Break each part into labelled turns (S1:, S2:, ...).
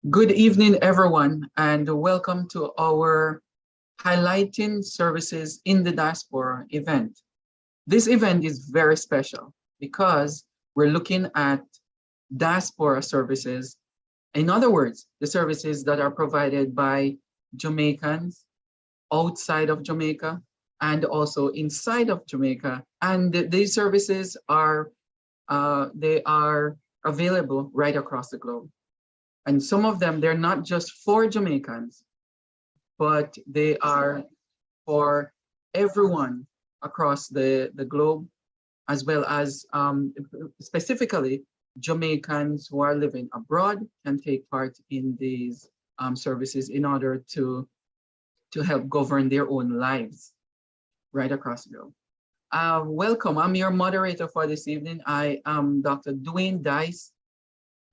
S1: Good evening, everyone, and welcome to our Highlighting Services in the Diaspora event. This event is very special because we're looking at diaspora services. In other words, the services that are provided by Jamaicans outside of Jamaica and also inside of Jamaica. And these services are available right across the globe. And some of them, they're not just for Jamaicans, but they are for everyone across the globe, as well as specifically Jamaicans who are living abroad can take part in these services in order to help govern their own lives right across the globe. Welcome, I'm your moderator for this evening. I am Dr. Dwayne Dice,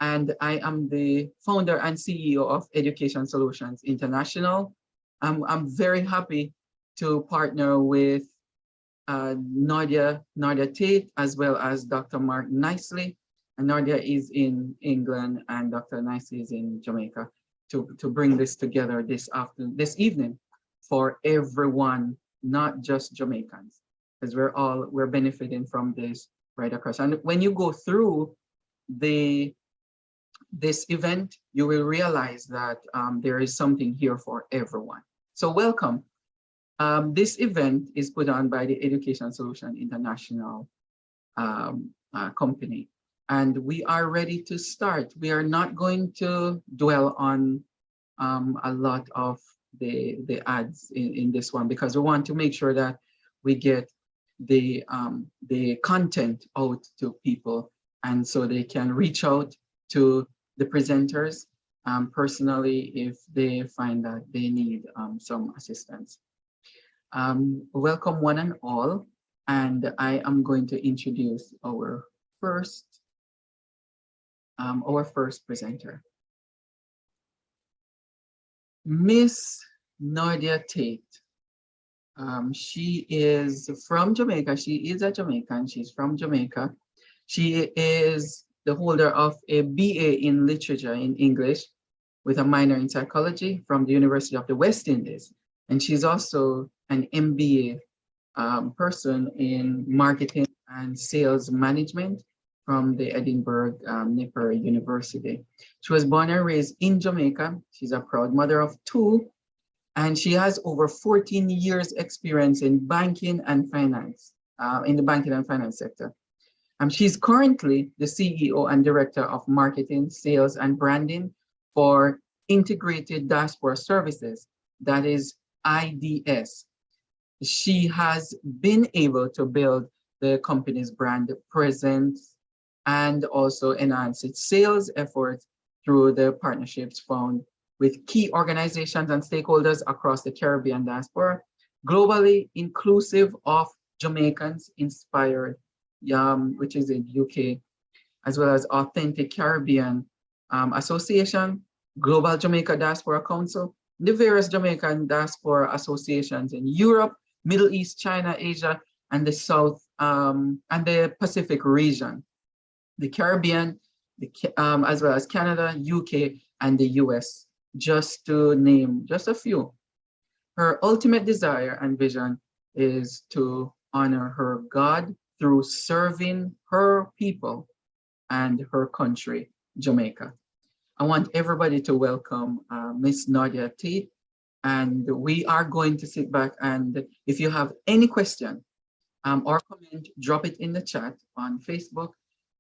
S1: and I am the founder and CEO of Education Solutions International. I'm very happy to partner with Nadia Tate, as well as Dr. Mark Nicely. And Nadia is in England and Dr. Nicely is in Jamaica to bring this together this evening for everyone, not just Jamaicans, because we're benefiting from this right across. And when you go through this event, you will realize that there is something here for everyone. So welcome. This event is put on by the Education Solution International company, and we are ready to start. We are not going to dwell on a lot of the ads in this one, because we want to make sure that we get the content out to people, and so they can reach out to the presenters personally if they find that they need some assistance. Welcome one and all, and I am going to introduce our first presenter, Miss Nadia Tate. She is from Jamaica. She is a Jamaican. She's from Jamaica. She is the holder of a BA in Literature in English with a minor in psychology from the University of the West Indies. And she's also an MBA person in marketing and sales management from the Edinburgh Nipper University. She was born and raised in Jamaica. She's a proud mother of two, and she has over 14 years experience in banking and finance, in the banking and finance sector. She's currently the CEO and Director of Marketing, Sales, and Branding for Integrated Diaspora Services, that is IDS. She has been able to build the company's brand presence and also enhance its sales efforts through the partnerships found with key organizations and stakeholders across the Caribbean diaspora, globally inclusive of Jamaicans inspired, which is in UK, as well as Authentic Caribbean Association, Global Jamaica Diaspora Council, the various Jamaican diaspora associations in Europe, Middle East, China, Asia, and the South and the Pacific region, the Caribbean, as well as Canada, UK, and the US, just to name just a few. Her ultimate desire and vision is to honor her God through serving her people and her country, Jamaica. I want everybody to welcome Miss Nadia Tate, and we are going to sit back, and if you have any question or comment, drop it in the chat on Facebook,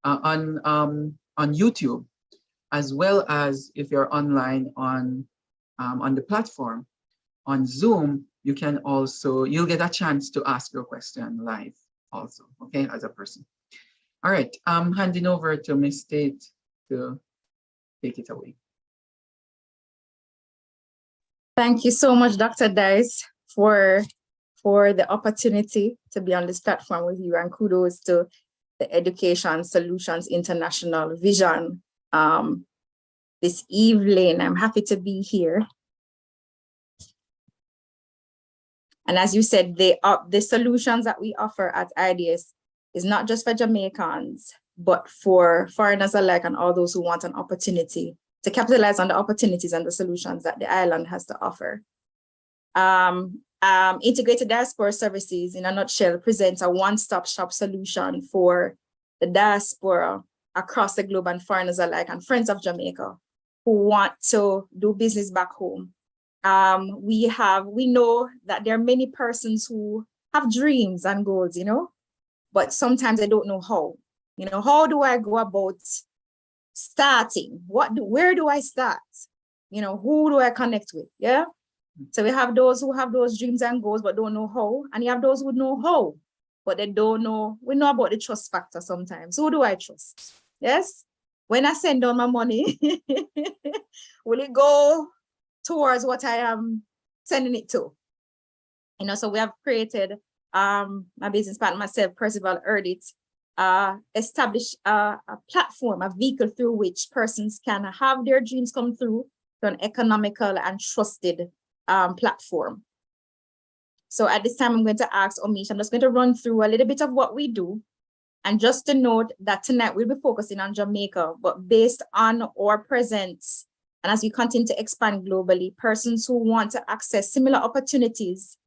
S1: on YouTube, as well as if you're online on the platform, on Zoom, you'll get a chance to ask your question live also, okay, as a person. All right, I'm handing over to Ms. Tate to take it away.
S2: Thank you so much, Dr. Dice, for the opportunity to be on this platform with you, and kudos to the Education Solutions International Vision this evening. I'm happy to be here. And as you said, the solutions that we offer at IDS is not just for Jamaicans, but for foreigners alike and all those who want an opportunity to capitalize on the opportunities and the solutions that the island has to offer. Integrated Diaspora Services, in a nutshell, presents a one-stop shop solution for the diaspora across the globe and foreigners alike and friends of Jamaica who want to do business back home. We know that there are many persons who have dreams and goals, but sometimes I don't know how. How do I go about starting? Where do I start? Who do I connect with? Yeah. So we have those who have those dreams and goals, but don't know how. And you have those who know how, but they don't know. We know about the trust factor sometimes. Who do I trust? Yes. When I send down my money, will it go towards what I am sending it to? So we have created, my business partner, myself, Percival Erdit, establish a platform, a vehicle through which persons can have their dreams come through to an economical and trusted platform. So at this time, I'm going to ask Omish, I'm just going to run through a little bit of what we do. And just to note that tonight we'll be focusing on Jamaica, but based on our presence, and as we continue to expand globally, persons who want to access similar opportunities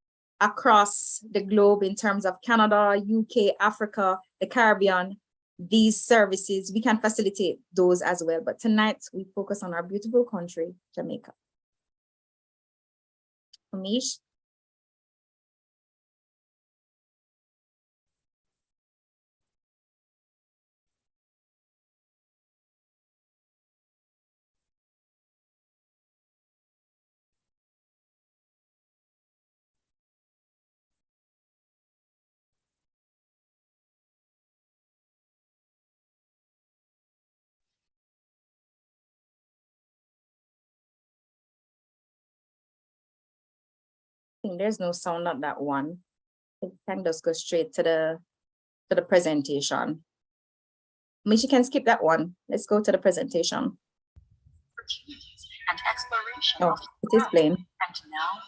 S2: across the globe in terms of Canada, UK, Africa, the Caribbean, these services, we can facilitate those as well. But tonight we focus on our beautiful country, Jamaica. Amish? I think there's no sound on that one. I can just go straight to the presentation. Amish, you can skip that one. Let's go to the presentation.
S3: And exploration.
S2: Oh, it is playing.
S3: And now,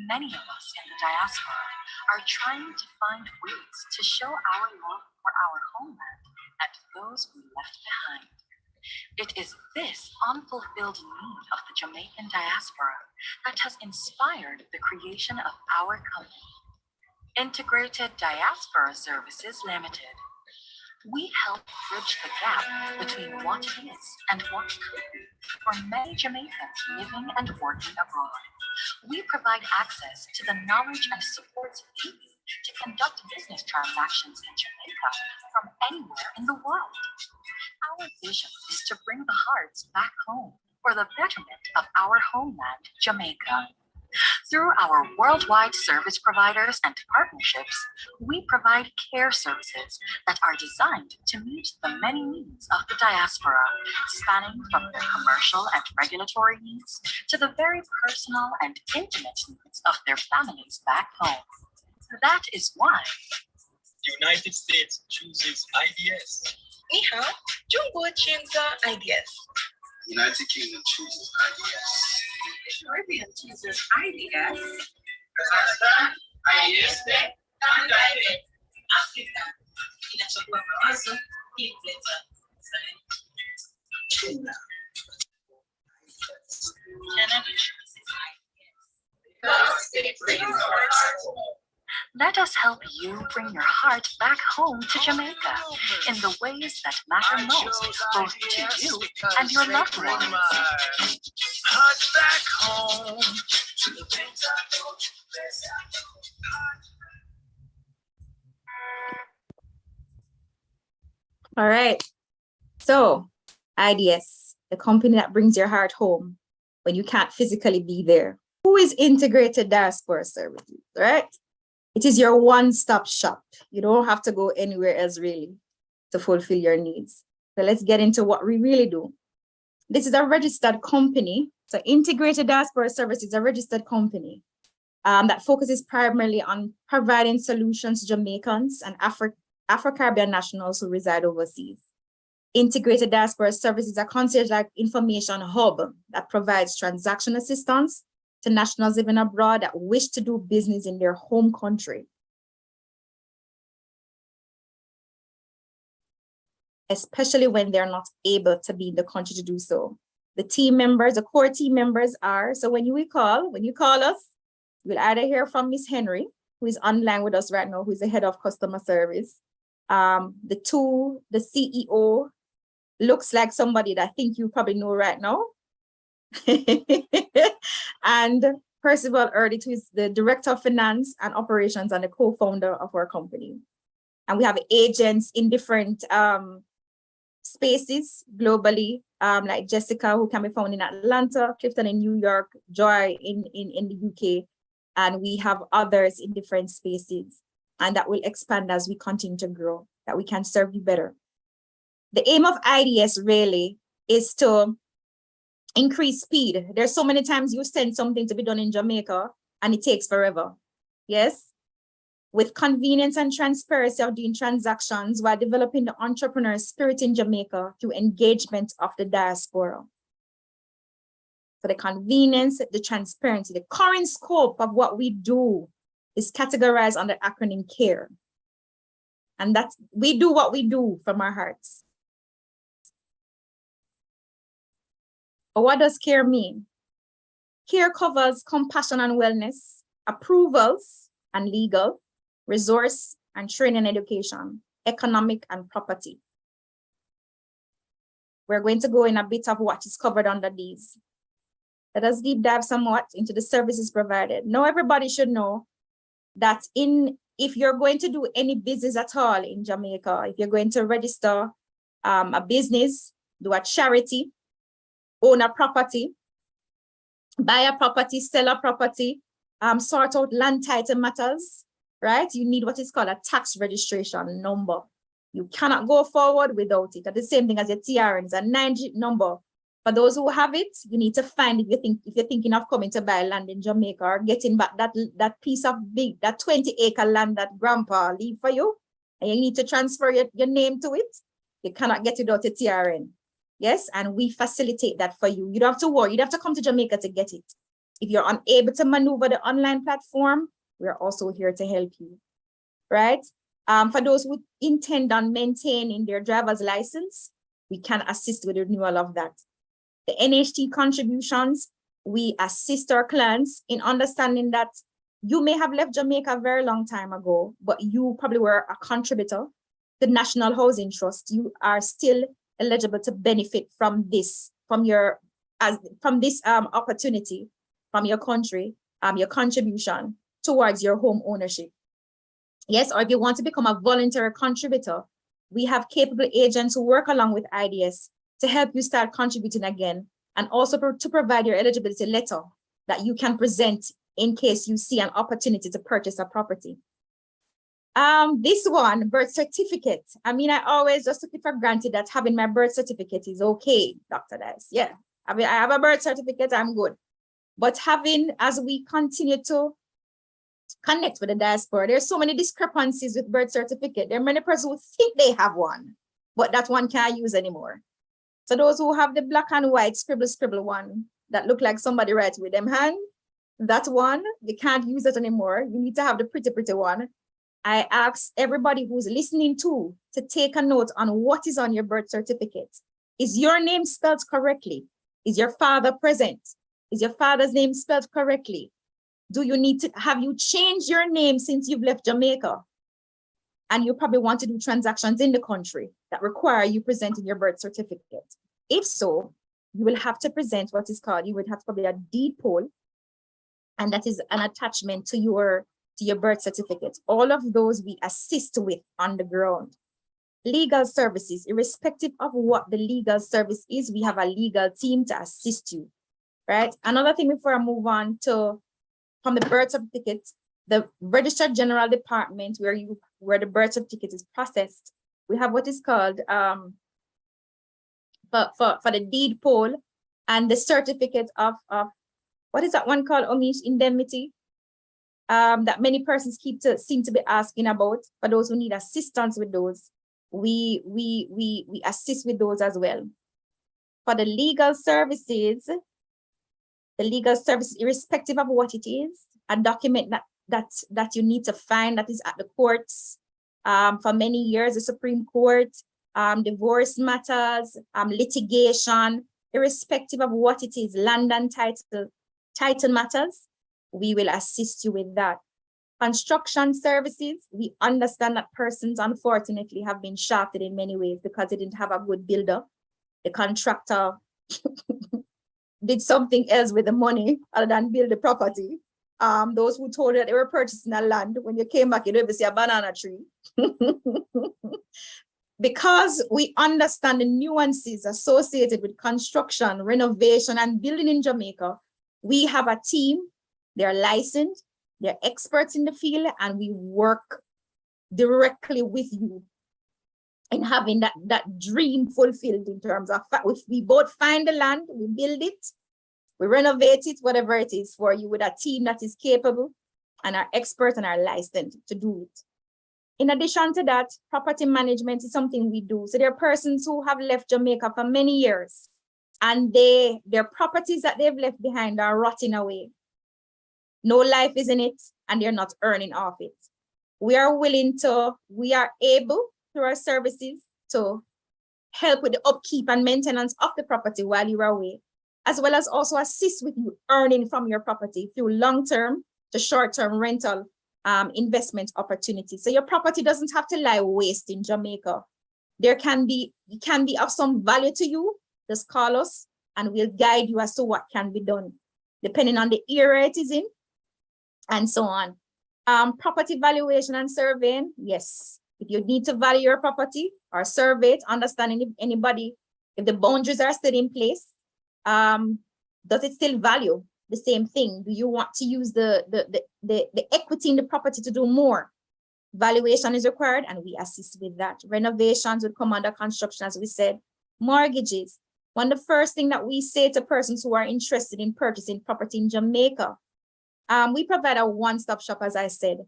S3: many of us in the diaspora are trying to find ways to show our love for our homeland and those we left behind. It is this unfulfilled need of the Jamaican diaspora that has inspired the creation of our company, Integrated Diaspora Services Limited. We help bridge the gap between what is and what could be for many Jamaicans living and working abroad. We provide access to the knowledge and support needed to conduct business transactions in Jamaica from anywhere in the world. Our vision is to bring the hearts back home for the betterment of our homeland, Jamaica. Through our worldwide service providers and partnerships, we provide care services that are designed to meet the many needs of the diaspora, spanning from their commercial and regulatory needs to the very personal and intimate needs of their families back home. That is why
S4: United States chooses IDS.
S5: Ni hao, Jumbo chooses IDS.
S4: United Kingdom chooses IDS.
S5: Caribbean chooses IDS.
S4: IDS,
S5: Africa, inachagua mawazo, ili kuleta tuna. Canada chooses IDS.
S3: let us help you bring your heart back home to Jamaica in the ways that matter most, both to you and your loved ones.
S4: Heart back home to the things I told you.
S2: All right. So IDS, the company that brings your heart home when you can't physically be there. Who is Integrated Diaspora Services, right? It is your one-stop shop. You don't have to go anywhere else really to fulfill your needs. So let's get into what we really do. This is a registered company. So Integrated Diaspora Services is a registered company that focuses primarily on providing solutions to Jamaicans and Afro-Caribbean nationals who reside overseas. Integrated Diaspora Services are concierge-like information hub that provides transaction assistance to nationals living abroad that wish to do business in their home country, especially when they're not able to be in the country to do so. the team members, the core team members are. So when you call us, you'll either hear from Miss Henry, who is online with us right now, who is the head of customer service. The CEO looks like somebody that I think you probably know right now. And Percival Erdit, who is the director of finance and operations and the co-founder of our company. And we have agents in different spaces globally, like Jessica, who can be found in Atlanta, Clifton in New York, Joy in the UK, and we have others in different spaces, and that will expand as we continue to grow, that we can serve you better. The aim of IDS really is to increase speed. There's so many times you send something to be done in Jamaica and it takes forever. Yes. With convenience and transparency of doing transactions while developing the entrepreneur spirit in Jamaica through engagement of the diaspora. For the convenience, the transparency, the current scope of what we do is categorized under acronym CARE. And that's, we do what we do from our hearts. But what does CARE mean? CARE covers compassion and wellness, approvals and legal, resource and training and education, economic and property. We're going to go in a bit of what is covered under these. Let us deep dive somewhat into the services provided. Now everybody should know that if you're going to do any business at all in Jamaica, if you're going to register a business, do a charity, own a property, buy a property, sell a property, sort out land title matters, right? You need what is called a tax registration number. You cannot go forward without it. That's the same thing as your TRN, it's a 9-digit number. For those who have it, you need to find if you're thinking of coming to buy land in Jamaica or getting back that piece of that 20-acre land that grandpa leave for you, and you need to transfer your name to it. You cannot get it without a TRN. Yes, and we facilitate that for you. You don't have to worry. You don't have to come to Jamaica to get it. If you're unable to maneuver the online platform, we're also here to help you, right? For those who intend on maintaining their driver's license, we can assist with the renewal of that. The NHT contributions, we assist our clients in understanding that you may have left Jamaica a very long time ago, but you probably were a contributor to the National Housing Trust. You are still eligible to benefit from this, from this opportunity from your country, your contribution towards your home ownership. Yes, or if you want to become a voluntary contributor, we have capable agents who work along with IDS to help you start contributing again, and also to provide your eligibility letter that you can present in case you see an opportunity to purchase a property. This one, birth certificate. I mean, I always just took it for granted that having my birth certificate is okay, Dr. Dice. Yeah, I mean, I have a birth certificate, I'm good. But as we continue to connect with the diaspora, there's so many discrepancies with birth certificate. There are many persons who think they have one, but that one can't use anymore. So those who have the black and white scribble one that look like somebody writes with them hand, that one, you can't use it anymore. You need to have the pretty one. I ask everybody who's listening to take a note on what is on your birth certificate. Is your name spelled correctly? Is your father present? Is your father's name spelled correctly? Have you changed your name since you've left Jamaica? And you probably want to do transactions in the country that require you presenting your birth certificate. If so, you will have to present what is called, you would have probably a deed poll, and that is an attachment to your birth certificate. All of those we assist with on the ground. Legal services, irrespective of what the legal service is, we have a legal team to assist you, right? Another thing before I move on from the birth certificate, the Registered General Department where the birth certificate is processed, we have what is called for the deed poll and the certificate of what is that one called, Omish, indemnity, that many persons seem to be asking about. For those who need assistance with those, we assist with those as well. For the legal services, irrespective of what it is, a document that you need to find that is at the courts for many years, the Supreme Court, divorce matters, litigation, irrespective of what it is, land and title matters, we will assist you with that. Construction services, we understand that persons unfortunately have been shafted in many ways because they didn't have a good builder. The contractor did something else with the money other than build the property. Those who told you that they were purchasing a land, when you came back, you don't even see a banana tree. Because we understand the nuances associated with construction, renovation, and building in Jamaica, we have a team, they're licensed, they're experts in the field, and we work directly with you in having that dream fulfilled in terms of, if we both find the land, we build it, we renovate it, whatever it is for you, with a team that is capable and are experts and are licensed to do it. In addition to that, property management is something we do. So there are persons who have left Jamaica for many years and their properties that they've left behind are rotting away. No life is in it and they're not earning off it. We are able through our services to help with the upkeep and maintenance of the property while you're away, as well as also assist with you earning from your property through long-term to short-term rental investment opportunities. So your property doesn't have to lie waste in Jamaica. It can be of some value to you. Just call us and we'll guide you as to what can be done, depending on the area it is in, and so on. Property valuation and surveying, yes. If you need to value your property or survey it, understanding if the boundaries are still in place, does it still value the same thing? Do you want to use the equity in the property to do more? Valuation is required and we assist with that. Renovations would come under construction, as we said. Mortgages, one of the first thing that we say to persons who are interested in purchasing property in Jamaica, we provide a one-stop shop, as I said.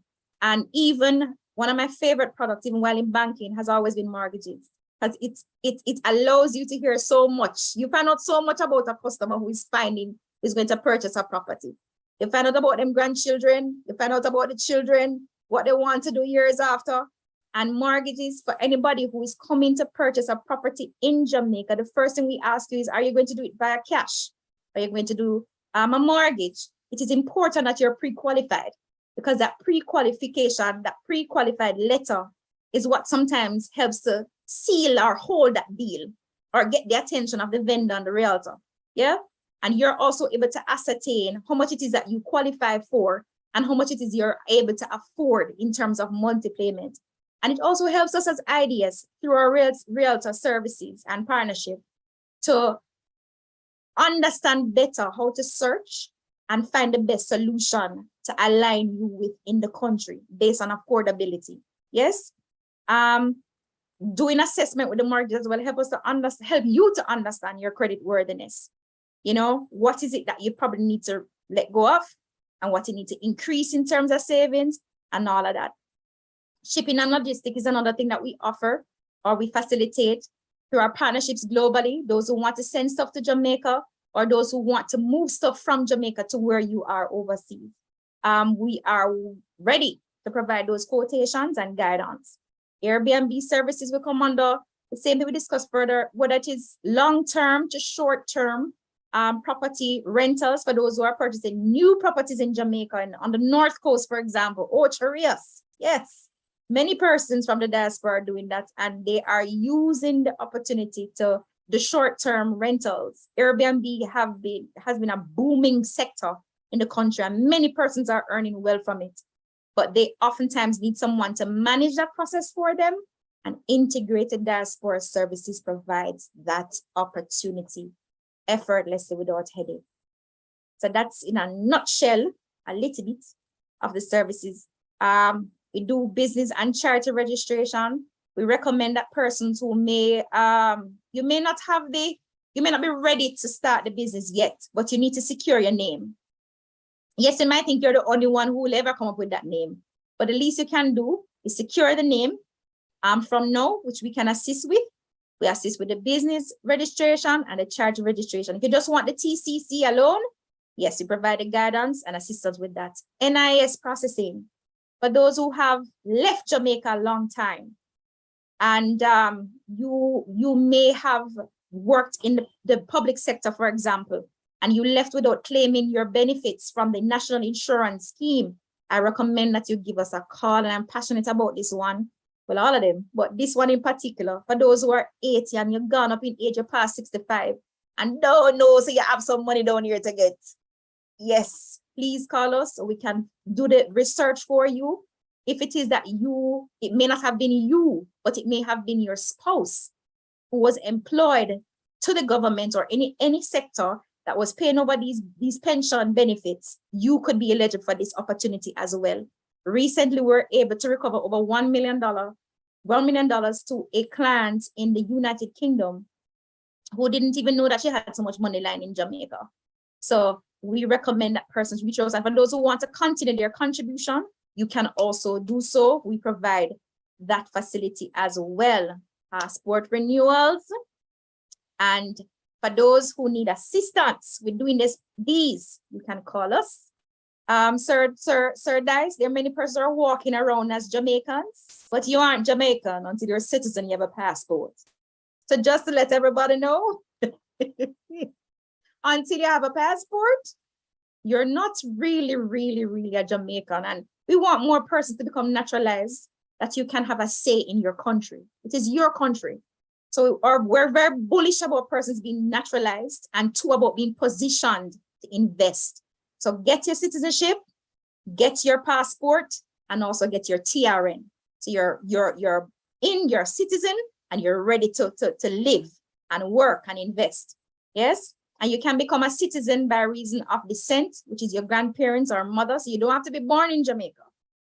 S2: And even one of my favorite products, even while in banking, has always been mortgages, because it allows you to hear so much. You find out so much about a customer who is going to purchase a property. You find out about them grandchildren, you find out about the children, what they want to do years after. And mortgages, for anybody who is coming to purchase a property in Jamaica, the first thing we ask you is, are you going to do it via cash? Are you going to do a mortgage? It is important that you're pre-qualified, because that pre-qualification, that pre-qualified letter is what sometimes helps to seal or hold that deal or get the attention of the vendor and the realtor. Yeah. And you're also able to ascertain how much it is that you qualify for and how much it is you're able to afford in terms of monthly payment. And it also helps us as IDS through our realtor services and partnership to understand better how to search and find the best solution to align you within the country based on affordability. Yes. Doing assessment with the mortgage as well help you to understand your credit worthiness. You know, what is it that you probably need to let go of and what you need to increase in terms of savings and all of that. Shipping and logistics is another thing that we offer or we facilitate through our partnerships globally. Those who want to send stuff to Jamaica or those who want to move stuff from Jamaica to where you are overseas. We are ready to provide those quotations and guidance. Airbnb services will come under the same thing we discussed further, whether it is long-term to short-term property rentals for those who are purchasing new properties in Jamaica and on the North Coast, for example, or Charias. Yes, many persons from the diaspora are doing that, and they are using the opportunity to the short-term rentals. Airbnb has been a booming sector in the country, and many persons are earning well from it. But they oftentimes need someone to manage that process for them, and integrated diaspora services provides that opportunity effortlessly without headache. So that's in a nutshell, a little bit of the services. We do business and charity registration. We recommend that persons who you may not be ready to start the business yet, but you need to secure your name. Yes, you might think you're the only one who will ever come up with that name, but the least you can do is secure the name from now, which we can assist with. We assist with the business registration and the charity registration. If you just want the TCC alone, yes, we provide the guidance and assistance with that. NIS processing for those who have left Jamaica a long time. And you may have worked in the public sector, for example, and you left without claiming your benefits from the national insurance scheme, I recommend that you give us a call, and I'm passionate about this one. Well, all of them, but this one in particular, for those who are 80 and you've gone up in age, you're past 65, and don't know, so you have some money down here to get. Yes, please call us so we can do the research for you. If it is that you, it may not have been you, but it may have been your spouse who was employed to the government or any sector that was paying over these pension benefits, you could be eligible for this opportunity as well. Recently, we were able to recover over $1 million to a client in the United Kingdom who didn't even know that she had so much money lying in Jamaica. So we recommend that persons reach out. And for those who want to continue their contribution, you can also do so. We provide that facility as well. Passport renewals. And for those who need assistance with doing these, you can call us. Sir Dice, there are many persons who are walking around as Jamaicans, but you aren't Jamaican until you're a citizen, you have a passport. So just to let everybody know, until you have a passport, you're not really a Jamaican. And we want more persons to become naturalized, that you can have a say in your country. It is your country. So we're very bullish about persons being naturalized, and two, about being positioned to invest. So get your citizenship, get your passport, and also get your TRN. So you're in your citizen and you're ready to live and work and invest. Yes. And you can become a citizen by reason of descent, which is your grandparents or mother. So you don't have to be born in Jamaica,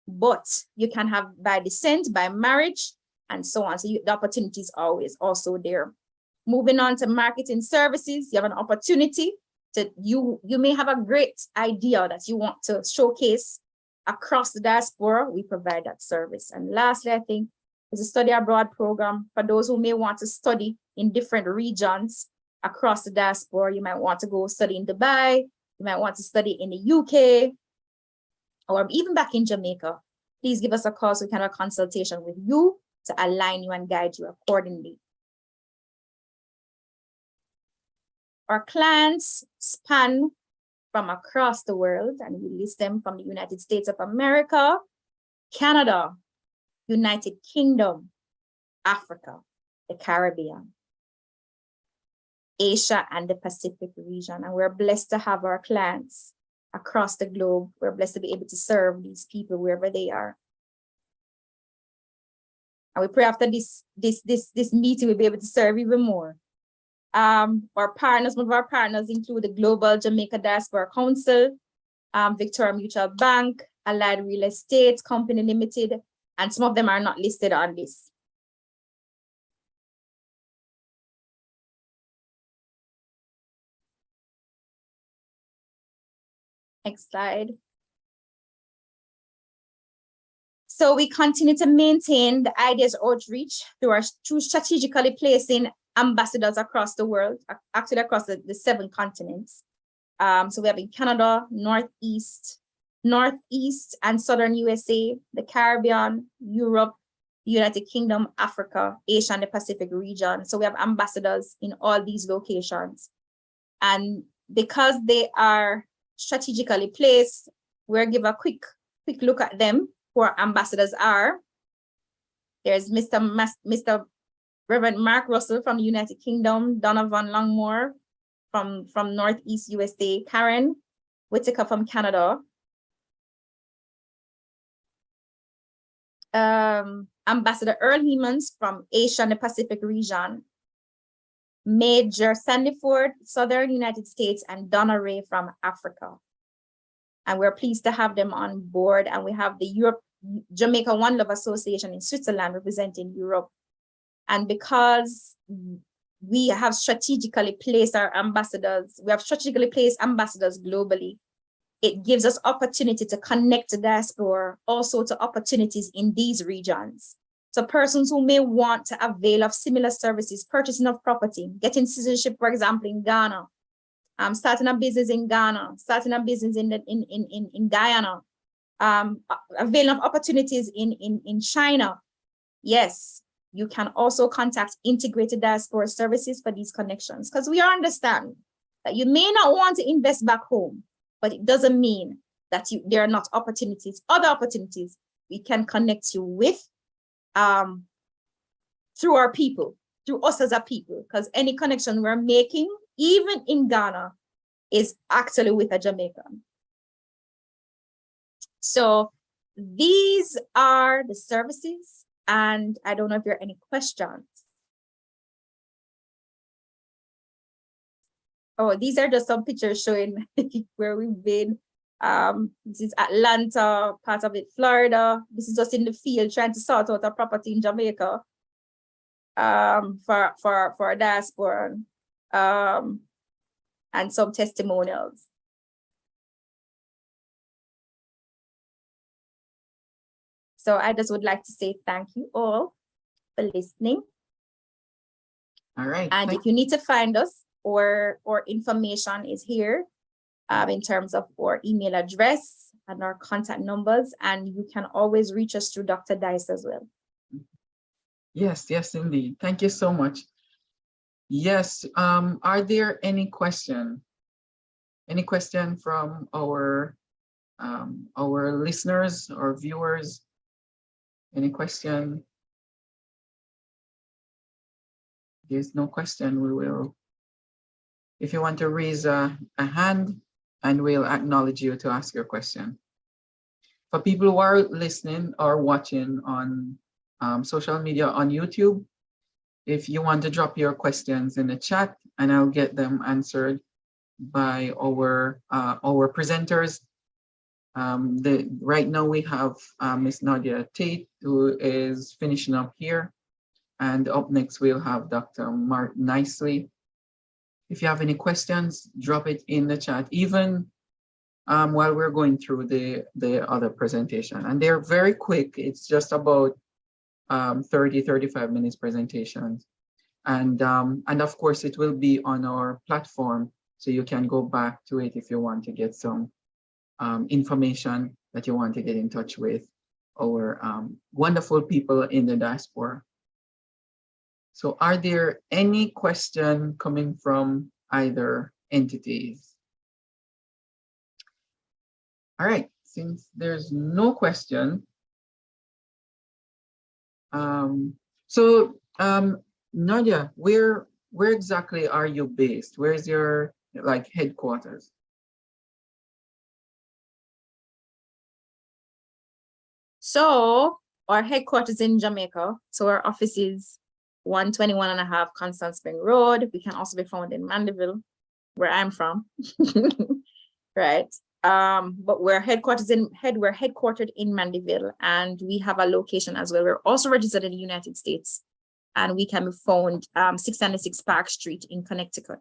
S2: but you can have by descent, by marriage, and so on. So the opportunity is always also there. Moving on to marketing services, you have an opportunity to, you may have a great idea that you want to showcase across the diaspora. We provide that service. And lastly, I think, is a study abroad program for those who may want to study in different regions across the diaspora. You might want to go study in Dubai, you might want to study in the UK, or even back in Jamaica. Please give us a call so we can have a consultation with you to align you and guide you accordingly. Our clients span from across the world, and we list them from the United States of America, Canada, United Kingdom, Africa, the Caribbean, Asia, and the Pacific region. And we're blessed to have our clients across the globe. We're blessed to be able to serve these people wherever they are. And we pray after this meeting, we'll be able to serve even more. Our partners, some of our partners include the Global Jamaica Diaspora Council, Victoria Mutual Bank, Allied Real Estate Company Limited, and some of them are not listed on this. Next slide. So we continue to maintain the ideas outreach through strategically placing ambassadors across the world, actually across the 7 continents. So we have in Canada, Northeast and Southern USA, the Caribbean, Europe, United Kingdom, Africa, Asia, and the Pacific region. So we have ambassadors in all these locations. And because they are strategically placed, we'll give a quick look at them, who our ambassadors are. There's Mr. Reverend Mark Russell from the United Kingdom, Donovan Longmore from Northeast USA, Karen Whitaker from Canada, Ambassador Earl Hemans from Asia and the Pacific region, Major Sandiford, Southern United States, and Donna Ray from Africa. And we're pleased to have them on board. And we have the Jamaica One Love Association in Switzerland representing Europe. And because we have strategically placed our ambassadors, we have strategically placed ambassadors globally, it gives us opportunity to connect the diaspora also to opportunities in these regions. So persons who may want to avail of similar services, purchasing of property, getting citizenship, for example, in Ghana, starting a business in Ghana, starting a business in Guyana, availing of opportunities in China. Yes, you can also contact Integrated Diaspora Services for these connections, because we understand that you may not want to invest back home, but it doesn't mean that there are not opportunities, other opportunities we can connect you with through our people, through us as a people, because any connection we're making, even in Ghana, is actually with a Jamaican. So these are the services, and I don't know if there are any questions. Oh, these are just some pictures showing where we've been. This is Atlanta, part of it, Florida. This is just in the field trying to sort out a property in Jamaica for a diaspora, and some testimonials. So I just would like to say thank you all for listening.
S1: All right.
S2: And if you need to find us, or information is here in terms of our email address and our contact numbers, and you can always reach us through Dr. Dice as well.
S1: Yes, yes, indeed. Thank you so much. Yes, are there any question? Any question from our listeners or viewers? Any question? There's no question. We will, if you want to raise a hand, and we'll acknowledge you to ask your question. For people who are listening or watching on social media on YouTube, if you want to drop your questions in the chat, and I'll get them answered by our presenters. Right now we have Miss Nadia Tate, who is finishing up here, and up next we'll have Dr. Mark Nicely. If you have any questions, drop it in the chat, even while we're going through the other presentation. And they're very quick. It's just about 30-35 minutes presentations. And of course, it will be on our platform, so you can go back to it if you want to get some information that you want to get in touch with our wonderful people in the diaspora. So are there any question coming from either entities? All right, since there's no question, Nadia, where exactly are you based? Where's your headquarters?
S2: So our headquarters in Jamaica. So our office is 121.5 Constant Spring Road. We can also be found in Mandeville, where I'm from. Right. But we're headquartered in Mandeville, and we have a location as well. We're also registered in the United States, and we can be found 696 Park Street in Connecticut.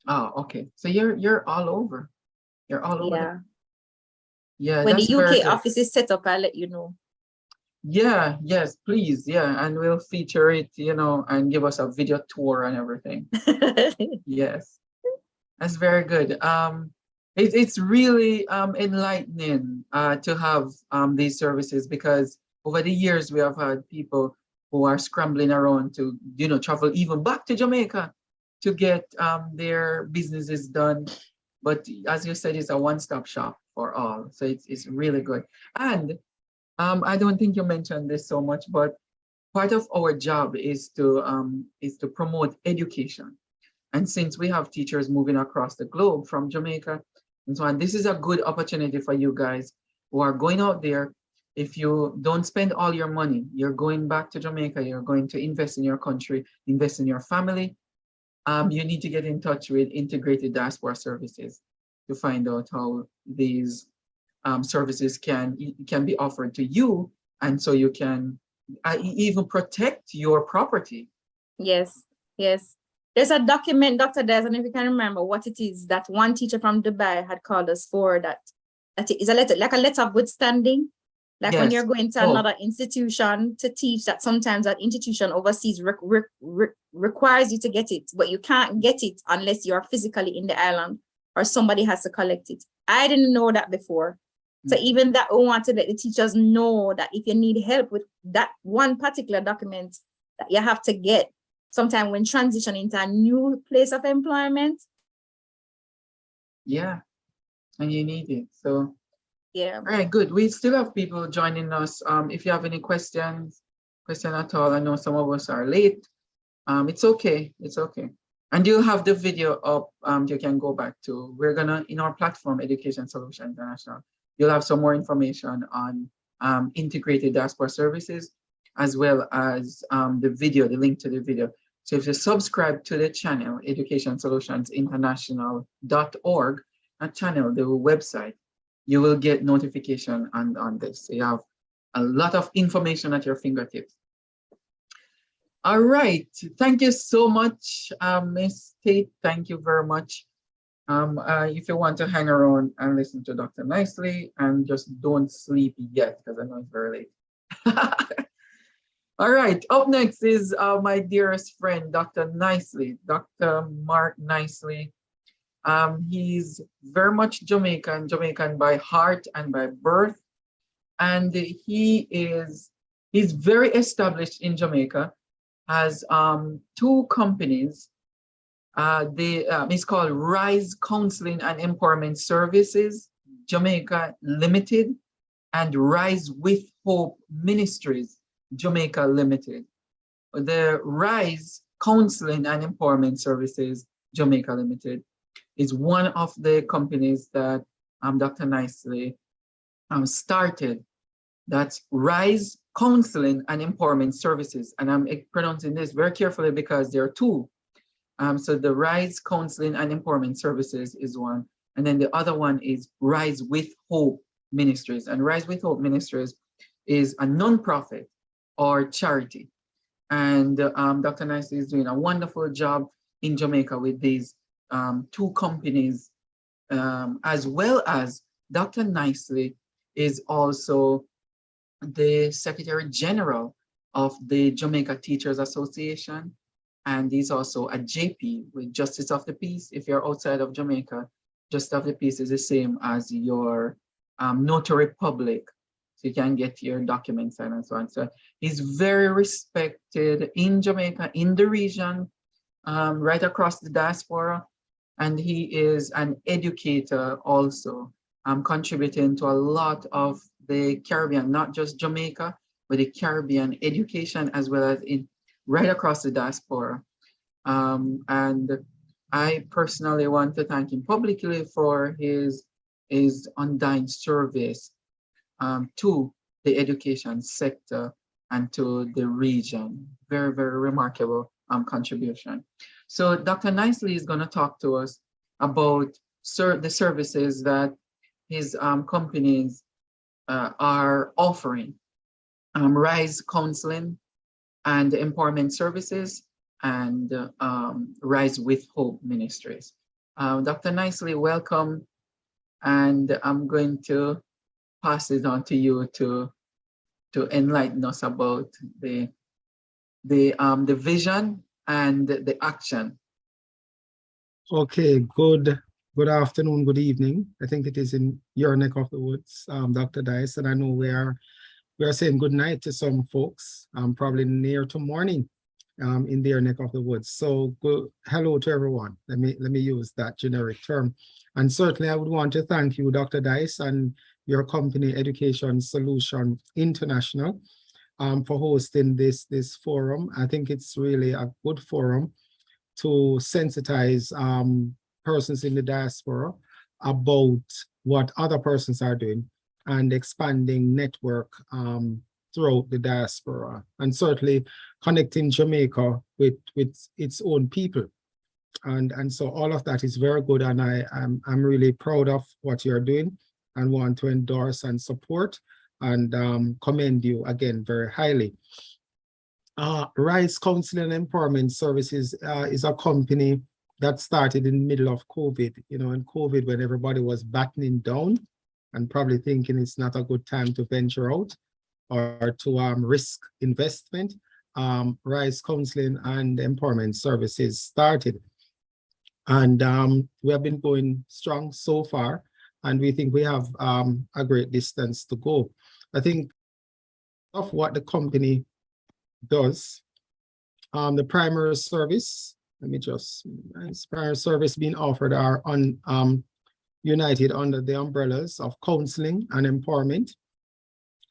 S1: Oh, okay. So you're all over. You're all over.
S2: Yeah.
S1: Yeah.
S2: When
S1: that's
S2: the
S1: very
S2: UK
S1: good.
S2: office is set up, I'll let you know.
S1: Yeah, yes, please. Yeah, and we'll feature it, and give us a video tour and everything. Yes, that's very good. It's really enlightening to have these services, because over the years we have had people who are scrambling around to travel even back to Jamaica to get their businesses done. But as you said, it's a one-stop shop for all, so it's really good. And I don't think you mentioned this so much, but part of our job is to promote education. And since we have teachers moving across the globe from Jamaica and so on, this is a good opportunity for you guys who are going out there. If you don't spend all your money, you're going back to Jamaica, you're going to invest in your country, invest in your family, you need to get in touch with Integrated Diaspora Services to find out how these services can be offered to you, and so you can even protect your property.
S2: Yes, yes. There's a document, Dr. Des, and if you can remember what it is that one teacher from Dubai had called us for, that is a letter, like a letter of good standing. Like when you're going to another institution to teach, that sometimes that institution overseas requires you to get it, but you can't get it unless you're physically in the island or somebody has to collect it. I didn't know that before. So even that, we want to let the teachers know that if you need help with that one particular document that you have to get sometime when transitioning into a new place of employment.
S1: Yeah, and you need it. So,
S2: Yeah.
S1: all right, good. We still have people joining us. If you have any question at all, I know some of us are late. It's okay. It's okay. And you'll have the video up. You can go back to. We're gonna in our platform, Education Solution International. You'll have some more information on integrated diaspora services, as well as the video, the link to the video. So if you subscribe to the channel, educationsolutionsinternational.org, that channel, the website, you will get notification on this. So you have a lot of information at your fingertips. All right, thank you so much, Ms. Tate. Thank you very much. If you want to hang around and listen to Dr. Nicely, and just don't sleep yet, because I know it's very late. All right, up next is my dearest friend, Dr. Nicely, Dr. Mark Nicely. He's very much Jamaican by heart and by birth. And he's very established in Jamaica, has two companies. It's called Rise Counseling and Empowerment Services, Jamaica Limited, and Rise with Hope Ministries, Jamaica Limited. The Rise Counseling and Empowerment Services, Jamaica Limited, is one of the companies that Dr. Nicely started. That's Rise Counseling and Empowerment Services. And I'm pronouncing this very carefully because there are two. So the Rise Counseling and Empowerment Services is one. And then the other one is Rise with Hope Ministries. And Rise with Hope Ministries is a nonprofit or charity. And Dr. Nicely is doing a wonderful job in Jamaica with these two companies, as well as Dr. Nicely is also the Secretary General of the Jamaica Teachers Association. And he's also a JP with Justice of the Peace. If you're outside of Jamaica, Justice of the Peace is the same as your notary public. So you can get your documents and so on. So he's very respected in Jamaica, in the region, right across the diaspora. And he is an educator also, contributing to a lot of the Caribbean, not just Jamaica, but the Caribbean education, as well as in right across the diaspora. And I personally want to thank him publicly for his undying service to the education sector and to the region. Very, very remarkable contribution. So Dr. Nicely is going to talk to us about the services that his companies are offering. Rise Counseling and Empowerment Services, and Rise with Hope Ministries. Dr. Nicely, welcome. And I'm going to pass it on to you to enlighten us about the vision and the action.
S6: Okay, good afternoon, good evening. I think it is in your neck of the woods, Dr. Dice, and I know we are saying good night to some folks, probably near to morning in their neck of the woods. So hello to everyone. Let me use that generic term. And certainly I would want to thank you, Dr. Dice, and your company, Education Solution International, for hosting this forum. I think it's really a good forum to sensitize persons in the diaspora about what other persons are doing and expanding network throughout the diaspora, and certainly connecting Jamaica with its own people. And so all of that is very good, and I'm really proud of what you're doing and want to endorse and support and commend you again very highly. Rise Counseling and Empowerment Services is a company that started in the middle of COVID, in COVID, when everybody was battening down and probably thinking it's not a good time to venture out or to risk investment. Rise Counseling and Empowerment Services started. And we have been going strong so far, and we think we have a great distance to go. I think of what the company does, the primary service, primary service being offered are united under the umbrellas of counseling and empowerment.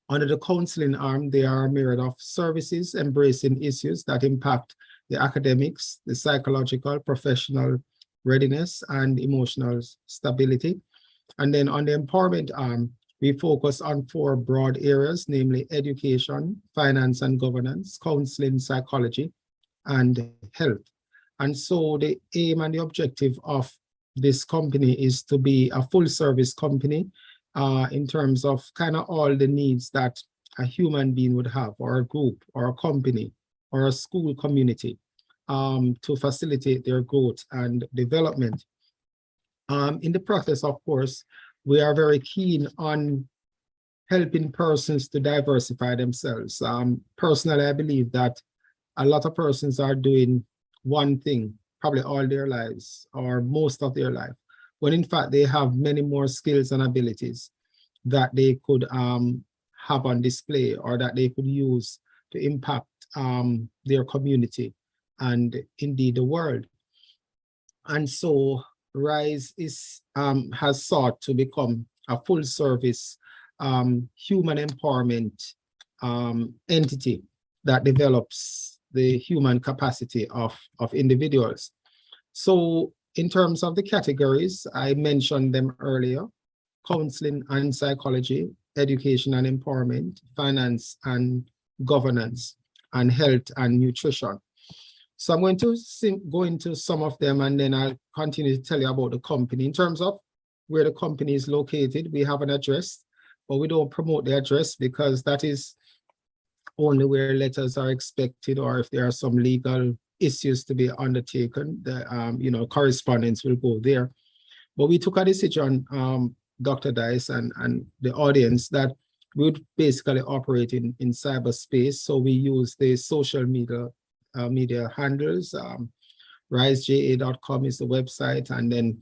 S6: Under the counseling arm, there are a myriad of services embracing issues that impact the academics, the psychological, professional readiness, and emotional stability. And then on the empowerment arm, we focus on 4 broad areas, namely education, finance and governance, counseling, psychology, and health. And so the aim and the objective of this company is to be a full service company in terms of kind of all the needs that a human being would have, or a group, or a company, or a school community to facilitate their growth and development. In the process, of course, we are very keen on helping persons to diversify themselves. Personally, I believe that a lot of persons are doing one thing probably all their lives or most of their life, when in fact they have many more skills and abilities that they could have on display, or that they could use to impact their community and indeed the world. And so RISE has sought to become a full service human empowerment entity that develops the human capacity of individuals. So in terms of the categories, I mentioned them earlier: counseling and psychology, education and empowerment, finance and governance, and health and nutrition. So I'm going to go into some of them, and then I'll continue to tell you about the company. In terms of where the company is located, we have an address, but we don't promote the address because that is only where letters are expected, or if there are some legal issues to be undertaken, the correspondence will go there. But we took a decision, Dr. Dice and the audience, that we would basically operate in cyberspace. So we use the social media handles. riseja.com is the website, and then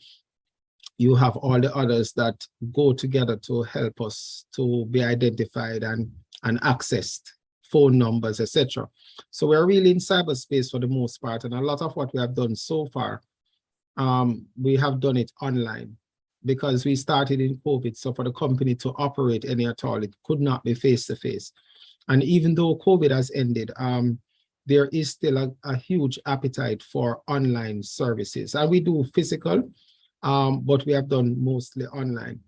S6: you have all the others that go together to help us to be identified and accessed, phone numbers, etc. So we're really in cyberspace for the most part, and a lot of what we have done so far, we have done it online because we started in COVID. So for the company to operate any at all, it could not be face-to-face. And even though COVID has ended, there is still a huge appetite for online services. And we do physical, but we have done mostly online.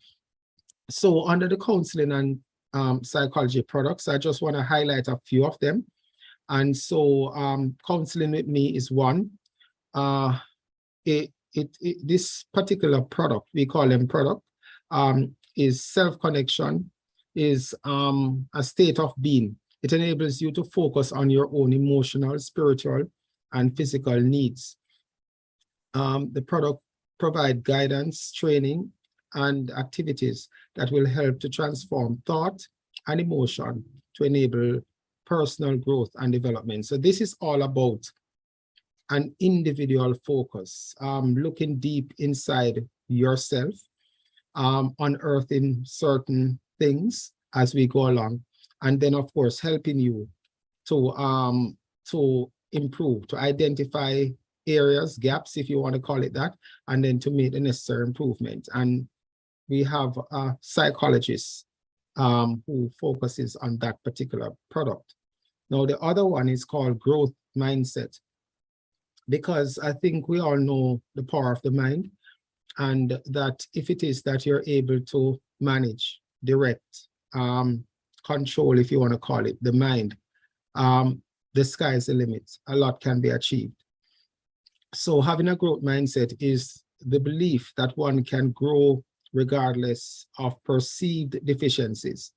S6: So under the counseling and psychology products, I just want to highlight a few of them. And so counseling with me is one. This particular product, we call them product, is self-connection, is a state of being. It enables you to focus on your own emotional, spiritual, and physical needs. The product provides guidance, training, and activities that will help to transform thought and emotion to enable personal growth and development. So this is all about an individual focus, looking deep inside yourself, unearthing certain things as we go along, and then of course helping you to improve, to identify areas, gaps, if you want to call it that, and then to make the necessary improvement. And we have a psychologist who focuses on that particular product. Now, the other one is called growth mindset, because I think we all know the power of the mind, and that if it is that you're able to manage, direct, control, if you want to call it, the mind, the sky's the limit. A lot can be achieved. So having a growth mindset is the belief that one can grow regardless of perceived deficiencies,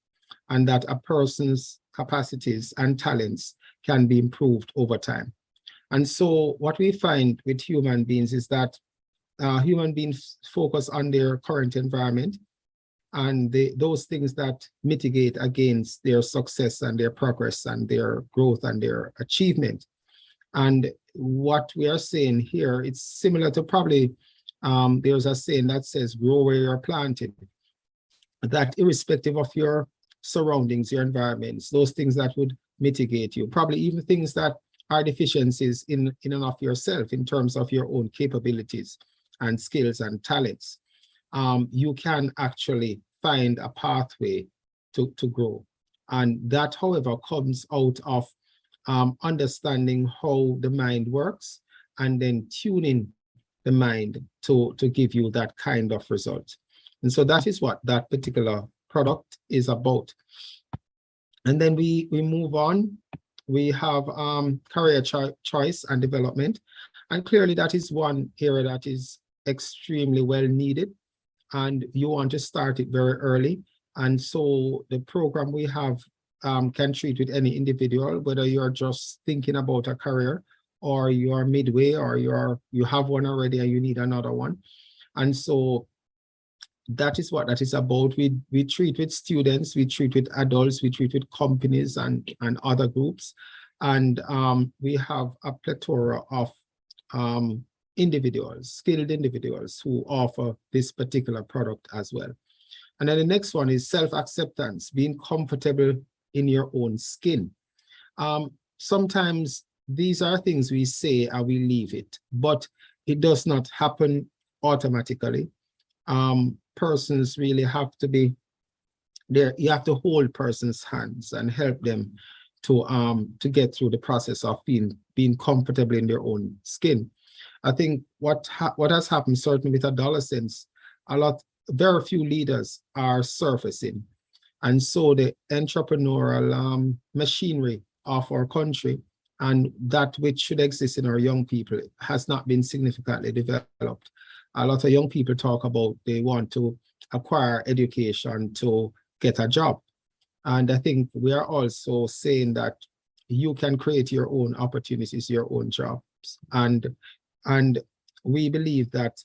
S6: and that a person's capacities and talents can be improved over time. And so what we find with human beings is that human beings focus on their current environment and those things that mitigate against their success and their progress and their growth and their achievement. And what we are saying here, it's similar to probably, there's a saying that says, grow where you're planted. That irrespective of your surroundings, your environments, those things that would mitigate you, probably even things that are deficiencies in and of yourself in terms of your own capabilities and skills and talents. You can actually find a pathway to grow. And that, however, comes out of understanding how the mind works and then tuning the mind to give you that kind of result. And so that is what that particular product is about. And then we move on. We have career choice and development. And clearly that is one area that is extremely well needed. And you want to start it very early. And so the program we have can treat with any individual, whether you're just thinking about a career or you are midway or you have one already and you need another one. And so that is what that is about. We treat with students, we treat with adults, we treat with companies and other groups. And we have a plethora of individuals, skilled individuals who offer this particular product as well. And then the next one is self-acceptance, being comfortable in your own skin. Sometimes these are things we say and we leave it, but it does not happen automatically. Persons really have to be there. You have to hold persons' hands and help them to get through the process of being comfortable in their own skin. I think what has happened, certainly with adolescents, very few leaders are surfacing. And so the entrepreneurial machinery of our country and that which should exist in our young people has not been significantly developed. A lot of young people talk about they want to acquire education to get a job. And I think we are also saying that you can create your own opportunities, your own jobs. And we believe that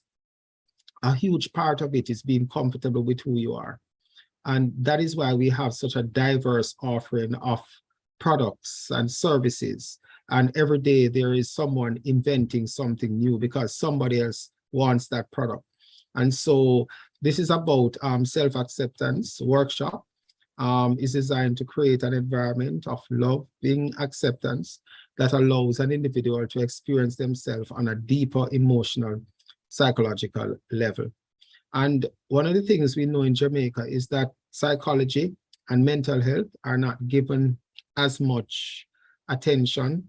S6: a huge part of it is being comfortable with who you are. And that is why we have such a diverse offering of products and services. And every day there is someone inventing something new because somebody else wants that product. And so this is about self-acceptance workshop. Is designed to create an environment of loving acceptance that allows an individual to experience themselves on a deeper emotional, psychological level. And one of the things we know in Jamaica is that psychology and mental health are not given as much attention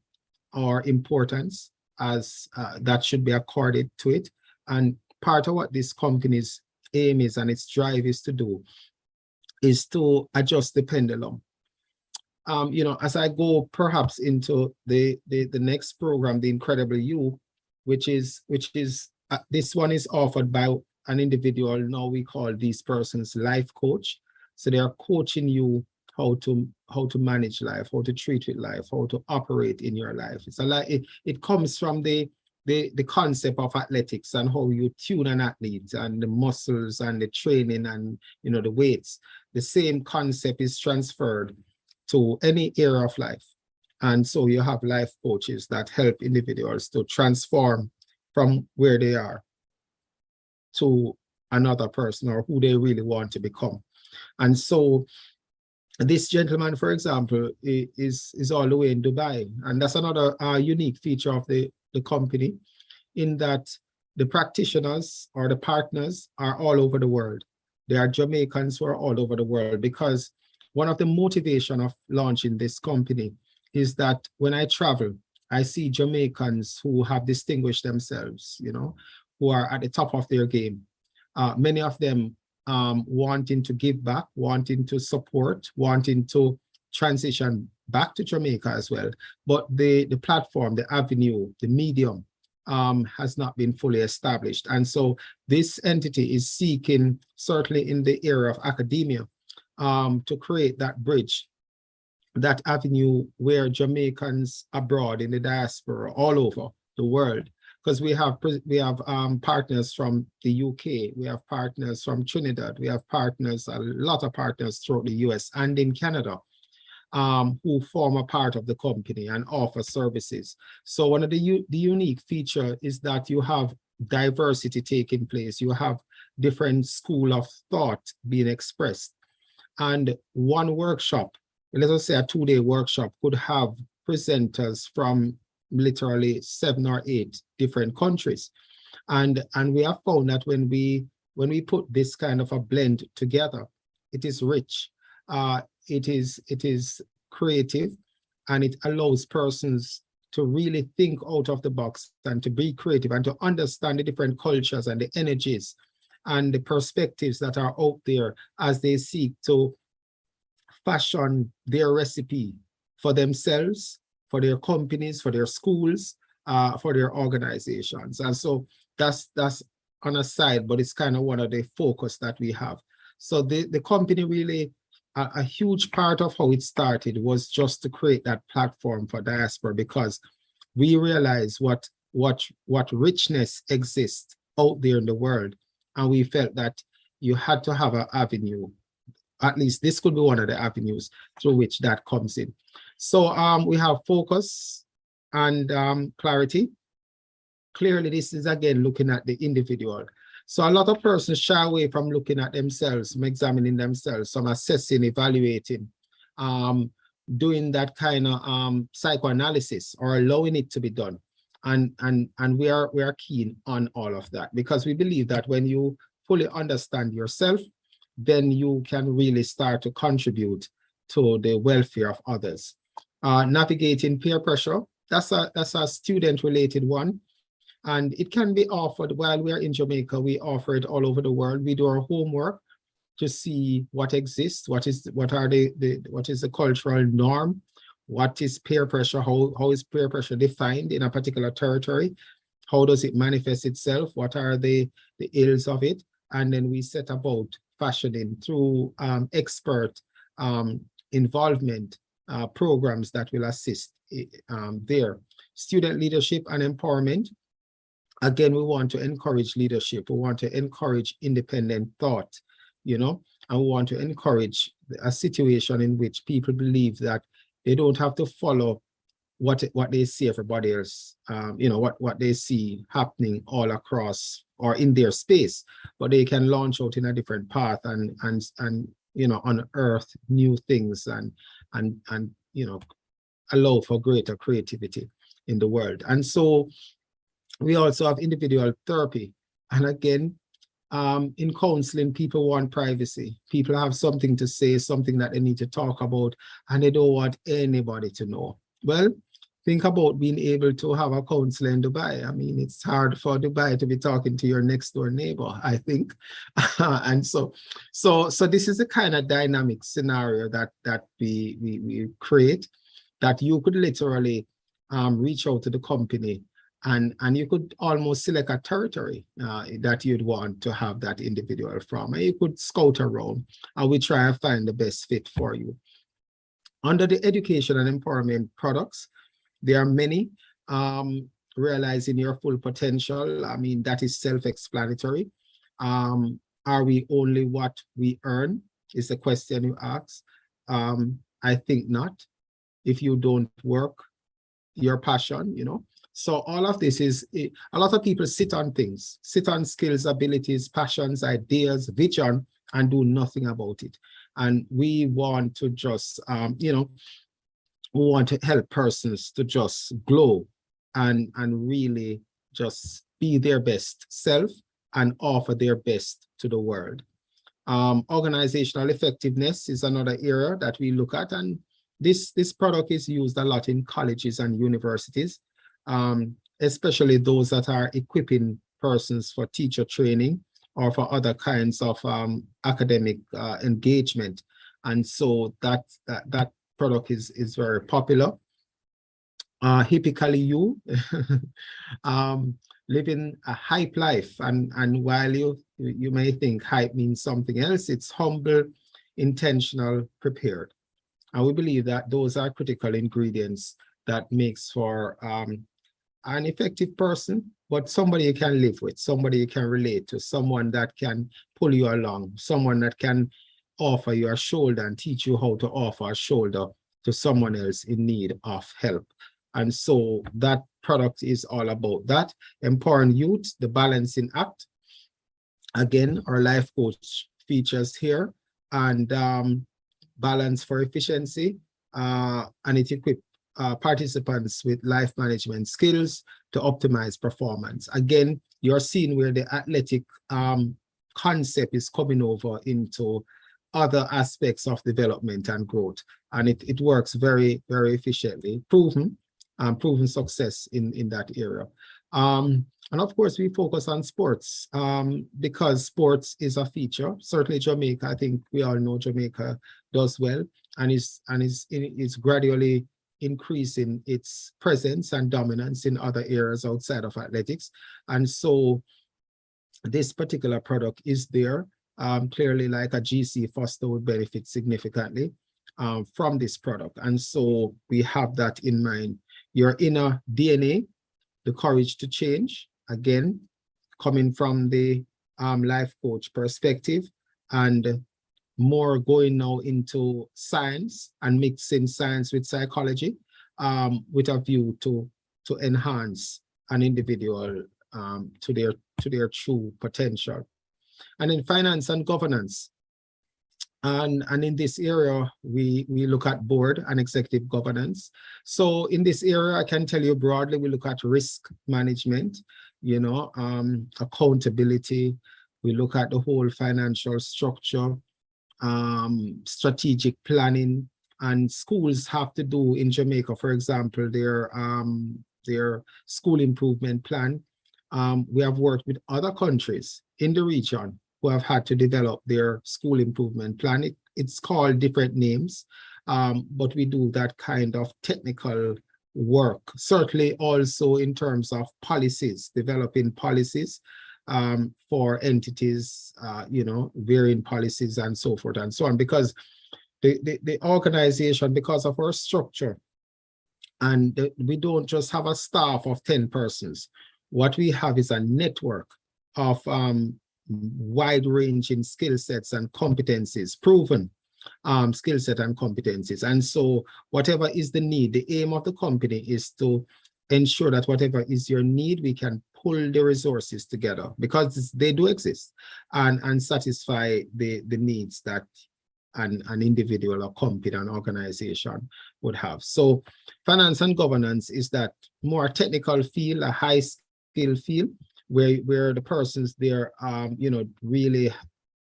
S6: or importance as that should be accorded to it. And part of what this company's aim is and its drive is to do is to adjust the pendulum. As I go perhaps into the next program, the Incredible You, which is this one is offered by an individual. Now we call these persons life coach. So they are coaching you how to manage life, how to treat with life, how to operate in your life. It's it comes from the concept of athletics and how you tune an athlete and the muscles and the training and the weights. The same concept is transferred to any area of life. And so you have life coaches that help individuals to transform from where they are to another person or who they really want to become. And so this gentleman, for example, is all the way in Dubai. And that's another unique feature of the company, in that the practitioners or the partners are all over the world. There are Jamaicans who are all over the world, because one of the motivation of launching this company is that when I travel, I see Jamaicans who have distinguished themselves, who are at the top of their game. Many of them wanting to give back, wanting to support, wanting to transition back to Jamaica as well. But the platform, the avenue, the medium has not been fully established. And so this entity is seeking, certainly in the area of academia, to create that bridge, that avenue where Jamaicans abroad in the diaspora all over the world, because we have partners from the UK, we have partners from Trinidad, we have partners, a lot of partners throughout the US and in Canada, who form a part of the company and offer services. So one of the unique feature is that you have diversity taking place. You have different school of thought being expressed. And one workshop, let us say a 2-day workshop, could have presenters from literally 7 or 8 different countries. And we have found that when we put this kind of a blend together, it is rich, it is creative, and it allows persons to really think out of the box and to be creative and to understand the different cultures and the energies and the perspectives that are out there as they seek to fashion their recipe for themselves, for their companies, for their schools, for their organizations. And so that's on a side, but it's kind of one of the focus that we have. So the company really, a huge part of how it started was just to create that platform for diaspora, because we realize what richness exists out there in the world. And we felt that you had to have an avenue. At least this could be one of the avenues through which that comes in. So we have focus and clarity. Clearly, this is again looking at the individual. So a lot of persons shy away from looking at themselves, from examining themselves, from assessing, evaluating, doing that kind of psychoanalysis or allowing it to be done. And we are keen on all of that, because we believe that when you fully understand yourself, then you can really start to contribute to the welfare of others. Navigating peer pressure, that's a student-related one. And it can be offered while we are in Jamaica. We offer it all over the world. We do our homework to see what exists, what is the cultural norm, what is peer pressure, how is peer pressure defined in a particular territory, how does it manifest itself, what are the ills of it, and then we set about fashioning through expert involvement programs that will assist there. Student leadership and empowerment. Again, we want to encourage leadership. We want to encourage independent thought, and we want to encourage a situation in which people believe that they don't have to follow what they see everybody else, what they see happening all across or in their space, but they can launch out in a different path and unearth new things and allow for greater creativity in the world. And so we also have individual therapy. And again, in counseling, people want privacy. People have something to say, something that they need to talk about, and they don't want anybody to know. Well, think about being able to have a counselor in Dubai. I mean, it's hard for Dubai to be talking to your next door neighbor, I think. And so this is the kind of dynamic scenario that we create, that you could literally reach out to the company and you could almost select a territory that you'd want to have that individual from. And you could scout around, and we try and find the best fit for you. Under the education and empowerment products, there are many. Realizing your full potential, I mean, that is self-explanatory. Are we only what we earn, is the question you ask. I think not. If you don't work your passion, So all of this is, a lot of people sit on things, sit on skills, abilities, passions, ideas, vision, and do nothing about it. And we want to just, we want to help persons to just glow and really just be their best self and offer their best to the world. Organizational effectiveness is another area that we look at, and this product is used a lot in colleges and universities, especially those that are equipping persons for teacher training or for other kinds of academic engagement. And so that product is very popular. Hippically you, living a hype life, and while you may think hype means something else, it's humble, intentional, prepared. And we believe that those are critical ingredients that makes for an effective person, but somebody you can live with, somebody you can relate to, someone that can pull you along, someone that can offer you a shoulder and teach you how to offer a shoulder to someone else in need of help. And so that product is all about that. Empowering youth, the balancing act. Again, our life coach features here. and balance for efficiency, and it equips participants with life management skills to optimize performance. Again, you're seeing where the athletic concept is coming over into other aspects of development and growth, and it works very, very efficiently, proven success in that area. And of course, we focus on sports because sports is a feature. Certainly Jamaica, I think we all know Jamaica does well, and is gradually increasing its presence and dominance in other areas outside of athletics. And so this particular product is there. Clearly, like a GC Foster would benefit significantly from this product. And so we have that in mind. Your inner DNA, the courage to change, again, coming from the life coach perspective, and more going now into science and mixing science with psychology with a view to enhance an individual to their true potential. And in finance and governance, and in this area, we look at board and executive governance. So in this area, I can tell you broadly, we look at risk management, accountability. We look at the whole financial structure, strategic planning, and schools have to do in Jamaica, for example, their school improvement plan. We have worked with other countries in the region who have had to develop their school improvement plan. It's called different names, but we do that kind of technical work. Certainly also in terms of policies, developing policies for entities, varying policies and so forth and so on, because the organization, because of our structure, and we don't just have a staff of 10 persons. What we have is a network of wide-ranging skill sets and competencies, proven skill set and competencies. And so whatever is the need, the aim of the company is to ensure that whatever is your need, we can pull the resources together, because they do exist, and satisfy the needs that an individual, a company, an organization would have. So finance and governance is that more technical field, a high skill field, where the persons there, really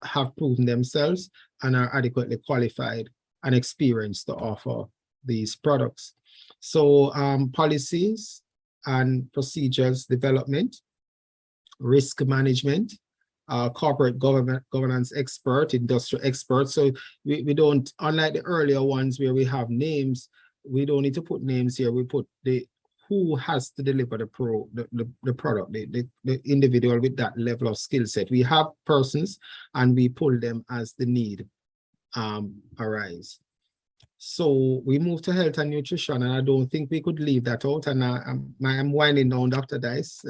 S6: have proven themselves and are adequately qualified and experienced to offer these products. So policies and procedures development, risk management, corporate governance expert, industrial expert. So we don't, unlike the earlier ones where we have names, we don't need to put names here. We put the who has to deliver the product, the individual with that level of skill set. We have persons and we pull them as the need arise. So we move to health and nutrition, and I don't think we could leave that out. And I'm winding down, Dr. Dice.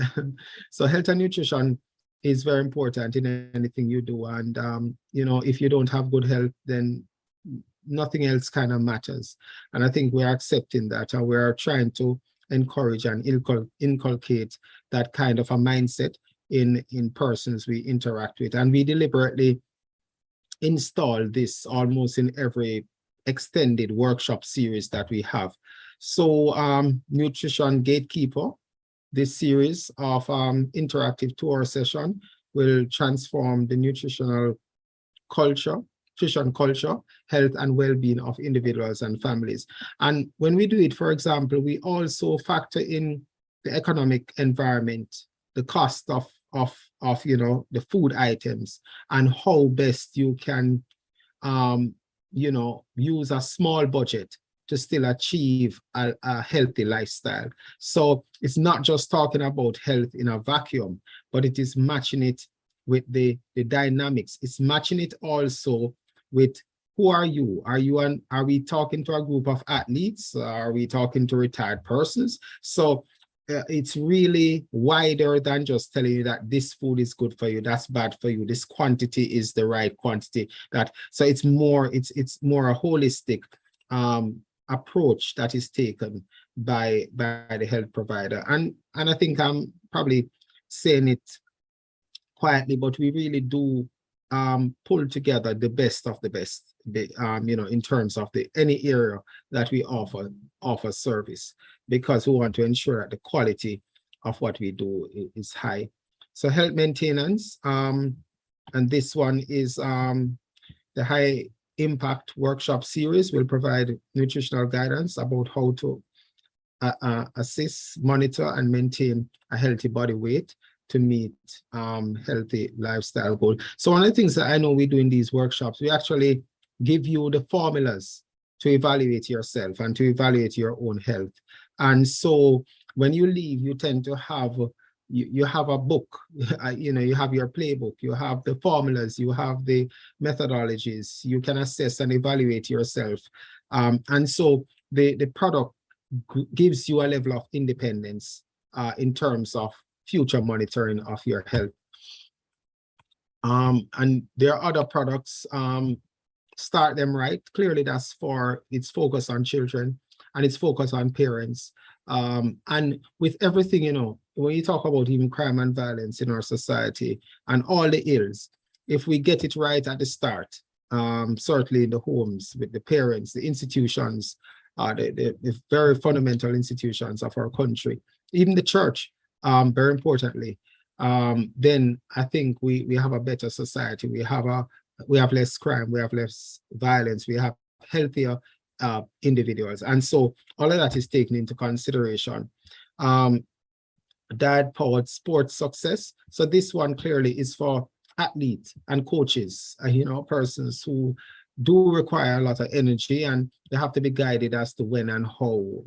S6: So health and nutrition is very important in anything you do. And, if you don't have good health, then nothing else kind of matters. And I think we're accepting that, and we're trying to encourage and inculcate that kind of a mindset in persons we interact with. And we deliberately install this almost in every extended workshop series that we have. So Nutrition Gatekeeper, this series of interactive 2-hour session will transform the nutrition culture, health and well-being of individuals and families. And when we do it, for example, we also factor in the economic environment, the cost of the food items, and how best you can use a small budget to still achieve a healthy lifestyle. So it's not just talking about health in a vacuum, but it is matching it with the dynamics. It's matching it also with who are you? Are we talking to a group of athletes? Are we talking to retired persons? So it's really wider than just telling you that this food is good for you, that's bad for you, this quantity is the right quantity. So it's more a holistic approach that is taken by the health provider. And I think I'm probably saying it quietly, but we really do pull together the best of the best, in terms of any area that we offer service, because we want to ensure that the quality of what we do is high. So health maintenance, and this one is the high impact workshop series will provide nutritional guidance about how to assist, monitor, and maintain a healthy body weight to meet healthy lifestyle goals. So one of the things that I know we do in these workshops, we actually give you the formulas to evaluate yourself and to evaluate your own health. And so when you leave, you tend to have you have a book, you have your playbook, you have the formulas, you have the methodologies, you can assess and evaluate yourself. And so the product gives you a level of independence in terms of future monitoring of your health. And there are other products, Start Them Right. Clearly it's focused on children and it's focused on parents. And with everything, when you talk about even crime and violence in our society and all the ills, if we get it right at the start, certainly in the homes, with the parents, the institutions, the very fundamental institutions of our country, even the church, very importantly, then I think we have a better society. We have less crime, we have less violence, we have healthier individuals. And so all of that is taken into consideration. Dad-powered sports success. So this one clearly is for athletes and coaches, persons who do require a lot of energy, and they have to be guided as to when and how,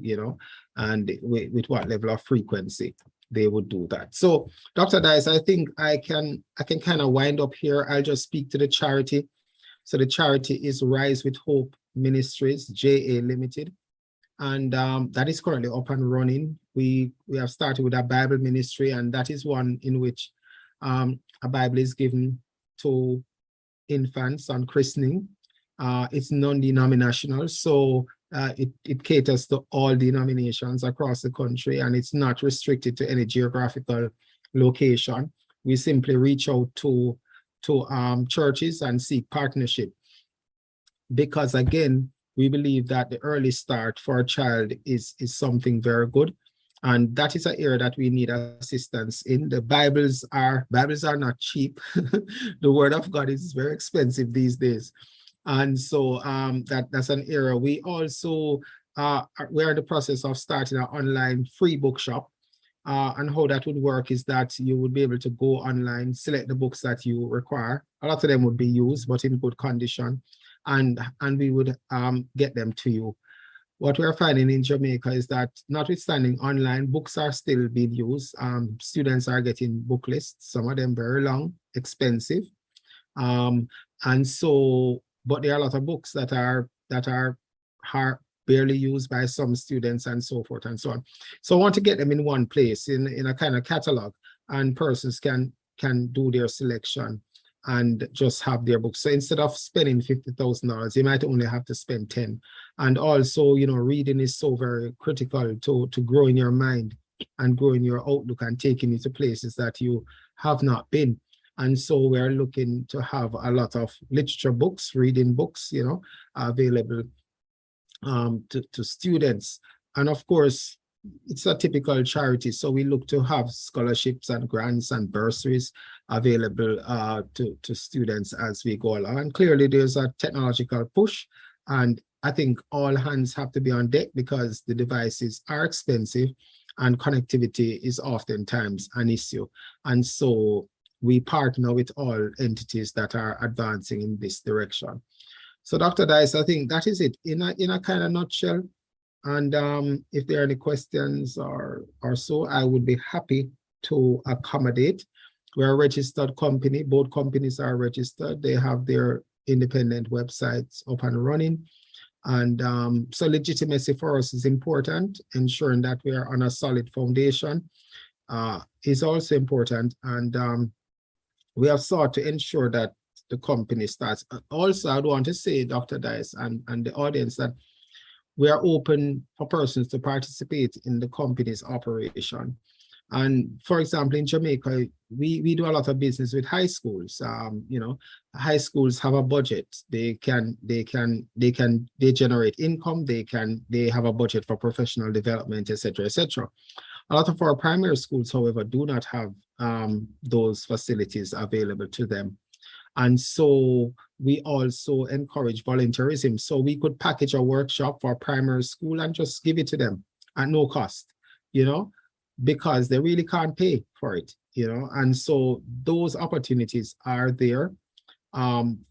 S6: and with what level of frequency they would do that. So Dr. Dice, I think I can kind of wind up here. I'll just speak to the charity. So the charity is Rise with Hope Ministries, JA Limited. And that is currently up and running. We have started with a Bible ministry, and that is one in which a Bible is given to infants on christening. It's non-denominational, so it caters to all denominations across the country, and it's not restricted to any geographical location. We simply reach out to churches and seek partnership, because again, we believe that the early start for a child is something very good. And that is an area that we need assistance in. The Bibles are not cheap. The Word of God is very expensive these days. And so that's an area. We also, we're in the process of starting an online free bookshop. And how that would work is that you would be able to go online, select the books that you require. A lot of them would be used, but in good condition. And we would get them to you. What we're finding in Jamaica is that, notwithstanding online, books are still being used. Students are getting book lists, some of them very long, expensive. And so, but there are a lot of books that are barely used by some students, and so forth and so on. So I want to get them in one place, in a kind of catalog, and persons can do their selection and just have their books. So instead of spending $50,000, you might only have to spend 10. And also, reading is so very critical to grow in your mind and grow in your outlook and taking you to places that you have not been. And so we're looking to have a lot of literature books, reading books, available to students. And of course, it's a typical charity, so we look to have scholarships and grants and bursaries available to students as we go along. And clearly there's a technological push, and I think all hands have to be on deck, because the devices are expensive and connectivity is oftentimes an issue. And so we partner with all entities that are advancing in this direction. So Dr. Dice, I think that is it in a kind of nutshell. And if there are any questions or so, I would be happy to accommodate. We're a registered company. Both companies are registered. They have their independent websites up and running. And so legitimacy for us is important. Ensuring that we are on a solid foundation is also important. And we have sought to ensure that the company starts. Also, I want to say, Dr. Dice and the audience, that we are open for persons to participate in the company's operation. And for example, in Jamaica, we do a lot of business with high schools. You know, high schools have a budget. They generate income. They have a budget for professional development, etc., etc. A lot of our primary schools, however, do not have those facilities available to them. And so we also encourage volunteerism. So we could package a workshop for primary school and just give it to them at no cost, you know, because they really can't pay for it, you know. And so those opportunities are there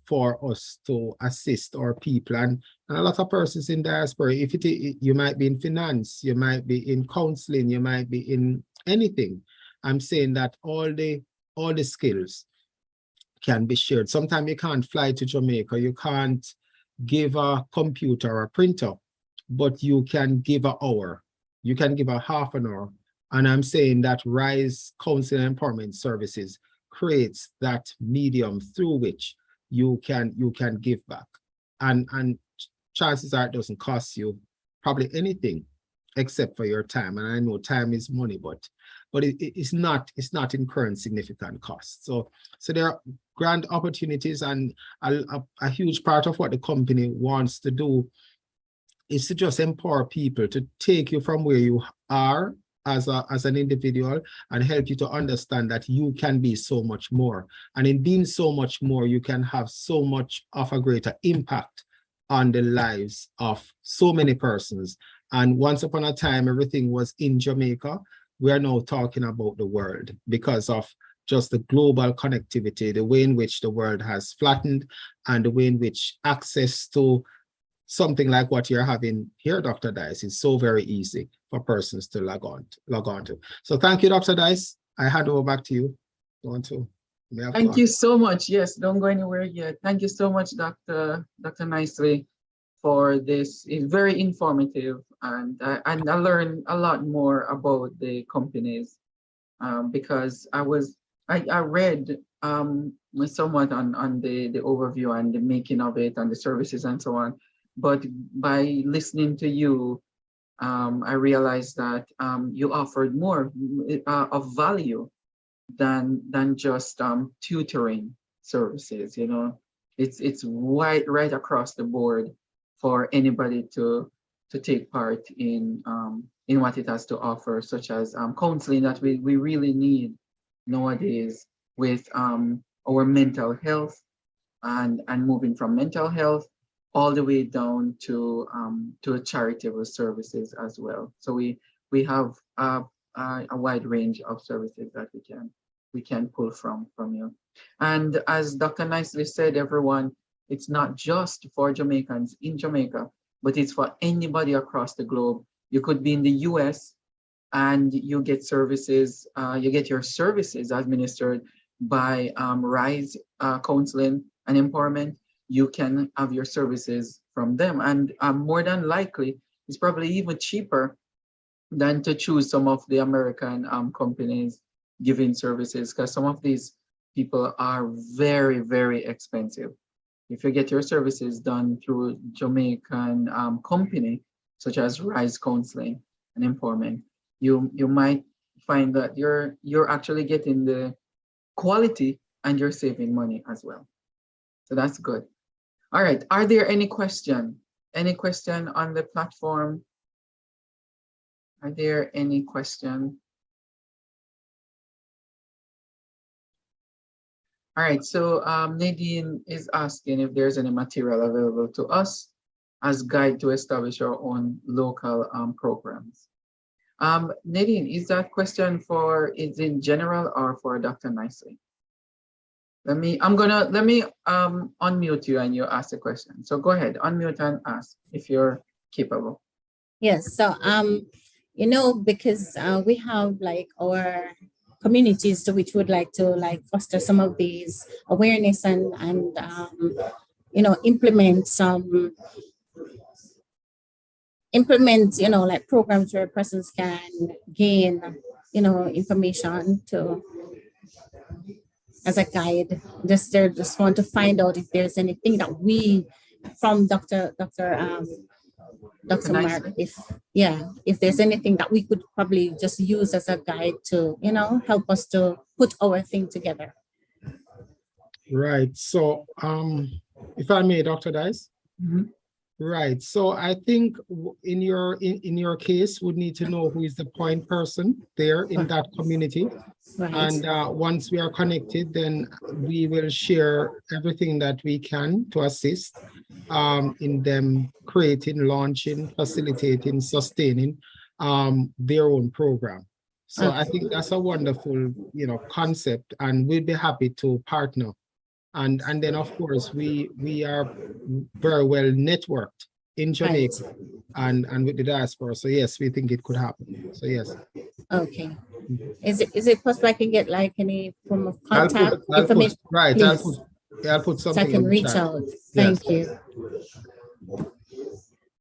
S6: for us to assist our people. And a lot of persons in diaspora, you might be in finance, you might be in counseling, you might be in anything. I'm saying that all the skills can be shared. Sometimes you can't fly to Jamaica, you can't give a computer or a printer, but you can give an hour, you can give a half an hour. And I'm saying that RISE Counseling and Empowerment Services creates that medium through which you can give back. And chances are it doesn't cost you probably anything except for your time. And I know time is money, but it's not incurring significant costs. So there are grand opportunities, and a huge part of what the company wants to do is to just empower people, to take you from where you are as an individual and help you to understand that you can be so much more. And in being so much more, you can have so much of a greater impact on the lives of so many persons. And once upon a time, everything was in Jamaica. We are now talking about the world because of just the global connectivity, the way in which the world has flattened, and the way in which access to something like what you're having here, Dr. Dice, is so very easy for persons to log on to. So thank you, Dr. Dice. I hand over back to you.
S1: Thank you so much. Yes, don't go anywhere yet. Thank you so much, Dr. Nicely, for this. It's very informative, and I learned a lot more about the companies because I read somewhat on the overview and the making of it and the services and so on. But by listening to you, I realized that you offered more of value than just tutoring services. You know, it's right across the board for anybody to take part in what it has to offer, such as counseling that we really need nowadays with our mental health and moving from mental health all the way down to charitable services as well. So we have a wide range of services that we can pull from you. And as Dr. Nicely said, everyone, it's not just for Jamaicans in Jamaica, but it's for anybody across the globe. You could be in the US and you get services, you get your services administered by RISE Counseling and Empowerment. You can have your services from them. And more than likely, it's probably even cheaper than to choose some of the American companies giving services, because some of these people are very, very expensive. If you get your services done through Jamaican company, such as RISE Counseling and Empowerment, you might find that you're actually getting the quality and you're saving money as well. So that's good. All right, are there any question? Any question on the platform? Are there any question? All right, so Nadine is asking if there's any material available to us as guide to establish our own local programs. Nadine, is that question is in general or for Dr. Nicely? Let me unmute you and you ask the question. So go ahead, unmute and ask if you're capable.
S7: Yes, so you know, because we have like our communities to which would like to like foster some of these awareness and you know, implement you know, like programs where persons can gain, you know, information to as a guide. Just want to find out if there's anything that we from Dr. Dr.
S1: Nicely.
S7: Mark, if there's anything that we could probably just use as a guide to, help us to put our thing together.
S6: Right. So, if I may, Dr. Dice.
S1: Mhm.
S6: Right. So I think in your case, would need to know who is the point person there in that community.
S7: Right.
S6: And once we are connected, then we will share everything that we can to assist in them creating, launching, facilitating, sustaining their own program. So I think that's a wonderful, concept, and we'll be happy to partner. And then, of course, we are very well networked in Jamaica and with the diaspora. So yes, we think it could happen. So yes.
S7: Okay. Is it possible I can get like any form of contact
S6: I'll
S7: information? Please.
S6: I'll put
S7: So
S6: something
S7: I can
S6: in
S7: reach
S6: chat.
S7: out.
S6: Yes.
S7: Thank you.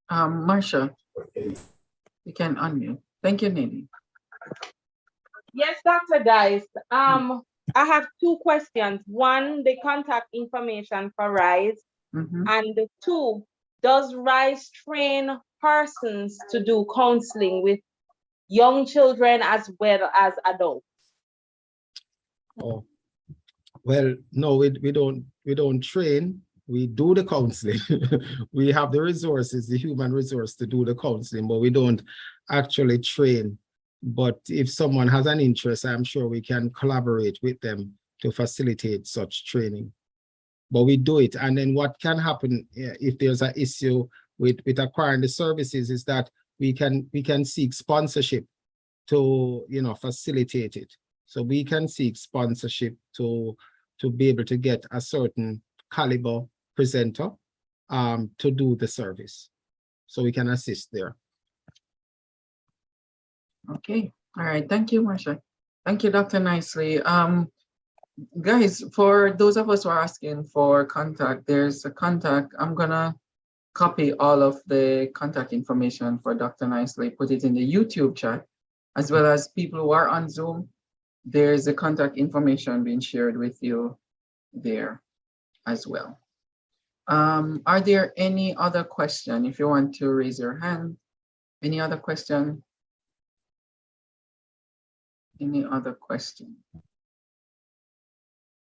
S1: Marsha, you can unmute. Thank you, Nadine.
S8: Yes, Dr. Dice. I have two questions. One, the contact information for RISE. And two, does RISE train persons to do counseling with young children as well as adults?
S6: Oh, well, no, we don't train. We do the counseling. We have the resources, the human resource to do the counseling, but we don't actually train. But if someone has an interest, I'm sure we can collaborate with them to facilitate such training. But we do it. And then what can happen if there's an issue with acquiring the services is that we can seek sponsorship to facilitate it. So we can seek sponsorship to be able to get a certain caliber presenter to do the service. So we can assist there.
S1: Okay. All right. Thank you, Marsha. Thank you, Dr. Nicely. Guys, for those of us who are asking for contact, there's a contact. I'm gonna copy all of the contact information for Dr. Nicely, put it in the YouTube chat, as well as people who are on Zoom. There's the contact information being shared with you there as well. Are there any other questions? If you want to raise your hand, any other question? Any other question?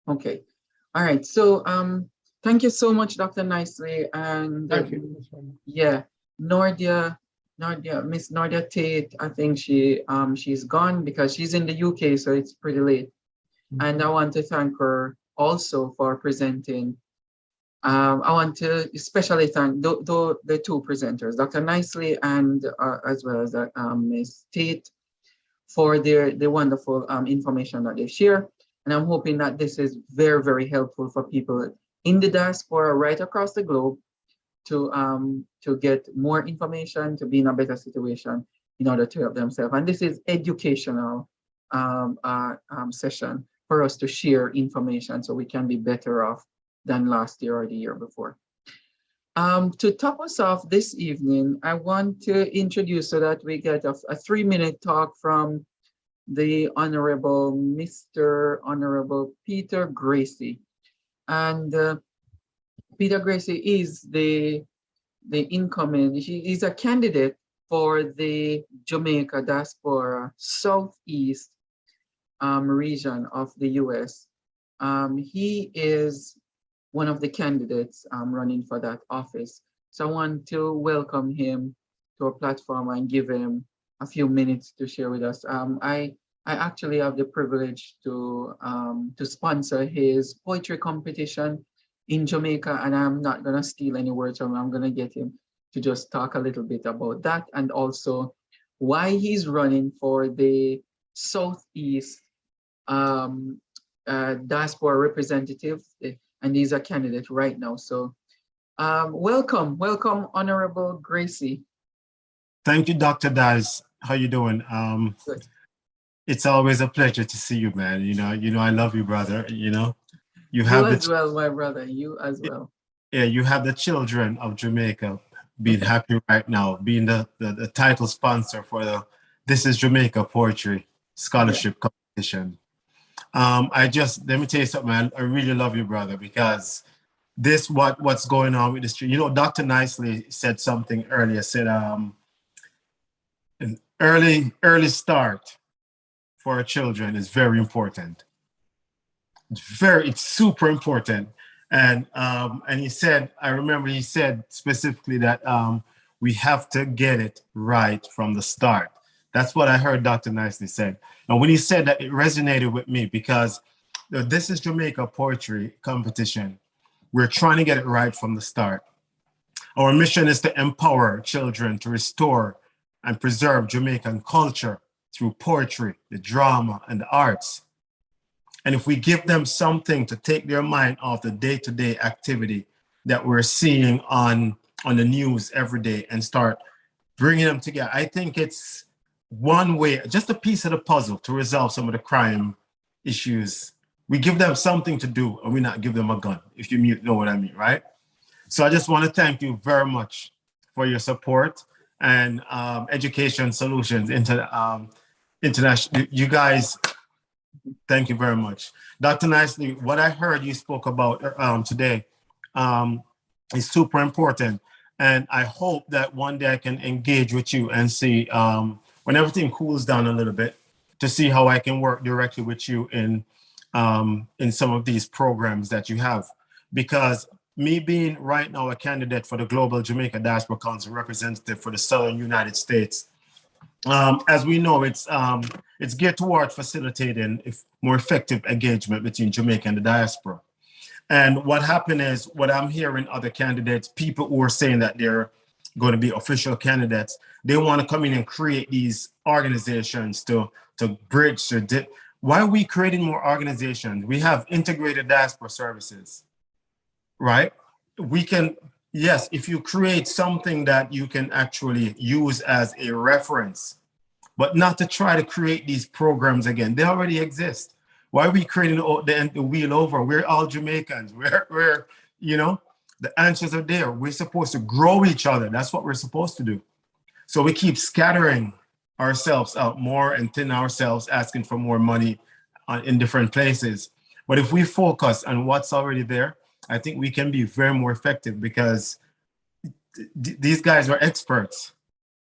S1: Okay. All right. So thank you so much, Dr. Nicely. And
S6: Thank you.
S1: yeah, Miss Nordia Tate, I think she's gone because she's in the UK, so it's pretty late. And I want to thank her also for presenting. I want to especially thank the two presenters, Dr. Nicely and as well as Ms. Tate, for the wonderful information that they share. And I'm hoping that this is very, very helpful for people in the diaspora right across the globe to get more information, to be in a better situation in order to help themselves. And this is educational session for us to share information so we can be better off than last year or the year before. To top us off this evening, I want to introduce so that we get a 3-minute talk from the Honorable Mr. Honorable Peter Gracie. And Peter Gracie is the incoming, he's a candidate for the Jamaica Diaspora Southeast region of the US. He is one of the candidates running for that office. So I want to welcome him to our platform and give him a few minutes to share with us. I actually have the privilege to sponsor his poetry competition in Jamaica, and I'm not gonna steal any words from him. I'm gonna get him to just talk a little bit about that and also why he's running for the Southeast diaspora representative, and he's a candidate right now. So welcome, Honorable Gracie.
S9: Thank you, Dr. Dice. How you doing?
S1: Good.
S9: It's always a pleasure to see you, man. You know, I love you, brother. You
S1: have you as well, my brother. You as well.
S9: Yeah, you have the children of Jamaica being happy right now, being the title sponsor for the This is Jamaica Poetry Scholarship Competition. Let me tell you something, man. I really love you, brother, because what's going on with this. You know, Dr. Nicely said something earlier, said an early start for our children is very important. It's super important. And he said, I remember he said specifically that we have to get it right from the start. That's what I heard Dr. Nicely said. And when he said that, it resonated with me because This is Jamaica Poetry Competition. We're trying to get it right from the start. Our mission is to empower children to restore and preserve Jamaican culture through poetry, the drama, and the arts. And if we give them something to take their mind off the day-to-day activity that we're seeing on the news every day and start bringing them together, I think it's one way, just a piece of the puzzle to resolve some of the crime issues. We give them something to do and we not give them a gun, if you know what I mean, right? So I just want to thank you very much for your support and Education Solutions International. You guys, thank you very much. Dr. Nicely, what I heard you spoke about today is super important. And I hope that one day I can engage with you and see when everything cools down a little bit to see how I can work directly with you in some of these programs that you have. Because me being right now a candidate for the Global Jamaica Diaspora Council representative for the Southern United States, as we know, it's geared toward facilitating more effective engagement between Jamaica and the diaspora. And what happened is, what I'm hearing other candidates, people who are saying that they're going to be official candidates, they want to come in and create these organizations to bridge. Why are we creating more organizations? We have integrated diaspora services, right? We can, yes, if you create something that you can actually use as a reference, but not to try to create these programs again. They already exist. Why are we creating the wheel over? We're all Jamaicans. We're, you know, the answers are there. We're supposed to grow each other. That's what we're supposed to do. So we keep scattering ourselves out more and thin ourselves, asking for more money in different places. But if we focus on what's already there, I think we can be very more effective because these guys are experts.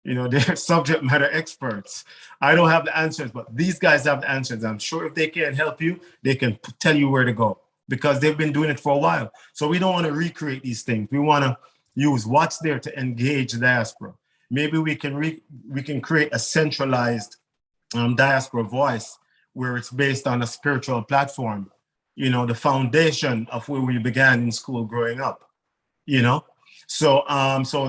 S9: You know, they're subject matter experts. I don't have the answers, but these guys have the answers. I'm sure if they can't help you, they can tell you where to go because they've been doing it for a while. So we don't want to recreate these things. We want to use what's there to engage the diaspora. Maybe we can create a centralized diaspora voice where it's based on a spiritual platform, you know, the foundation of where we began in school growing up, you know? So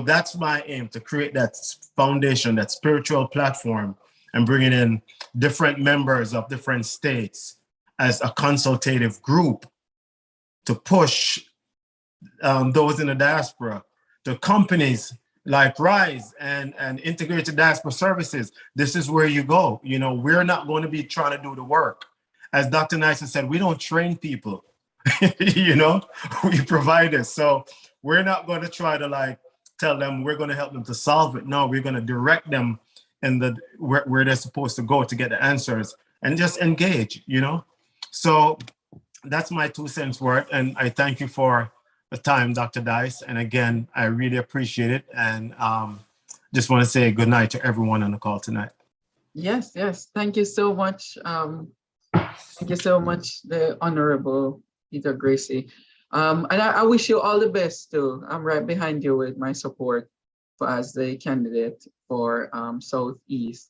S9: that's my aim, to create that foundation, that spiritual platform, and bringing in different members of different states as a consultative group to push those in the diaspora, to companies like RISE and Integrated Diaspora Services. This is where you go. You know, we're not going to be trying to do the work. As Dr. Nyson said, we don't train people, you know, we provide it. So we're not going to try to like tell them we're going to help them to solve it. No, we're going to direct them in where they're supposed to go to get the answers and just engage, you know? So that's my 2 cents worth. And I thank you for the time, Dr. Dice. And again, I really appreciate it. And just want to say good night to everyone on the call tonight.
S1: Yes, yes. Thank you so much. Thank you so much, the Honorable Peter Gracie. And I wish you all the best too. I'm right behind you with my support as the candidate for Southeast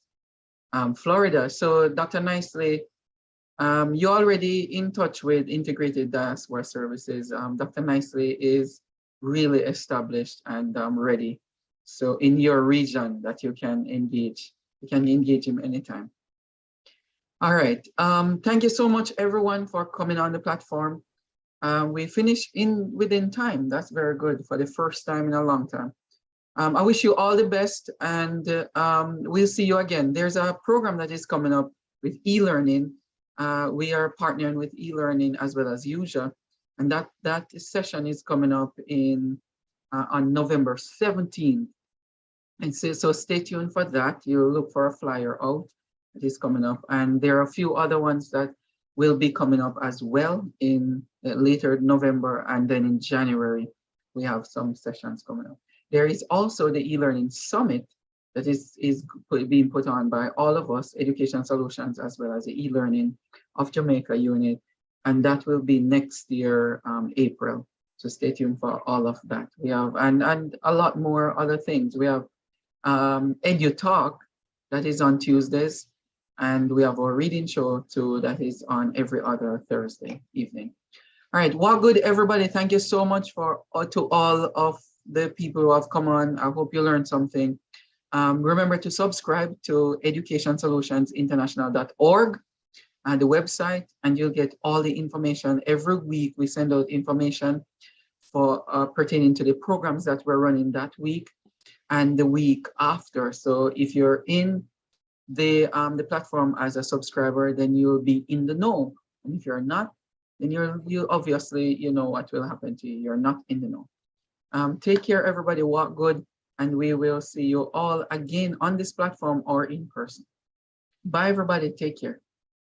S1: Florida. So Dr. Nicely, you're already in touch with Integrated Diaspora Services. Dr. Nicely is really established and ready. So in your region that you can engage him anytime. All right, thank you so much everyone for coming on the platform. We finished within time. That's very good for the first time in a long time. I wish you all the best, and we'll see you again. There's a program that is coming up with e-learning. We are partnering with e-learning as well as UJA, and that session is coming up on November 17th. And so stay tuned for that. You'll look for a flyer out that is coming up, and there are a few other ones that will be coming up as well in later November, and then in January, we have some sessions coming up. There is also the e-learning summit that is being put on by all of us, Education Solutions, as well as the e-learning of Jamaica unit. And that will be next year, April. So stay tuned for all of that. We have, and a lot more other things. We have Edu Talk that is on Tuesdays. And we have our reading show too that is on every other Thursday evening. All right, well, good, everybody. Thank you so much for to all of the people who have come on. I hope you learned something. Remember to subscribe to educationsolutionsinternational.org and the website, and you'll get all the information. Every week we send out information for pertaining to the programs that we're running that week and the week after. So if you're in the platform as a subscriber, then you'll be in the know. And if you're not, then you obviously, you know what will happen to you. You're not in the know. Take care, everybody. Walk good. And we will see you all again on this platform or in person. Bye, everybody. Take care.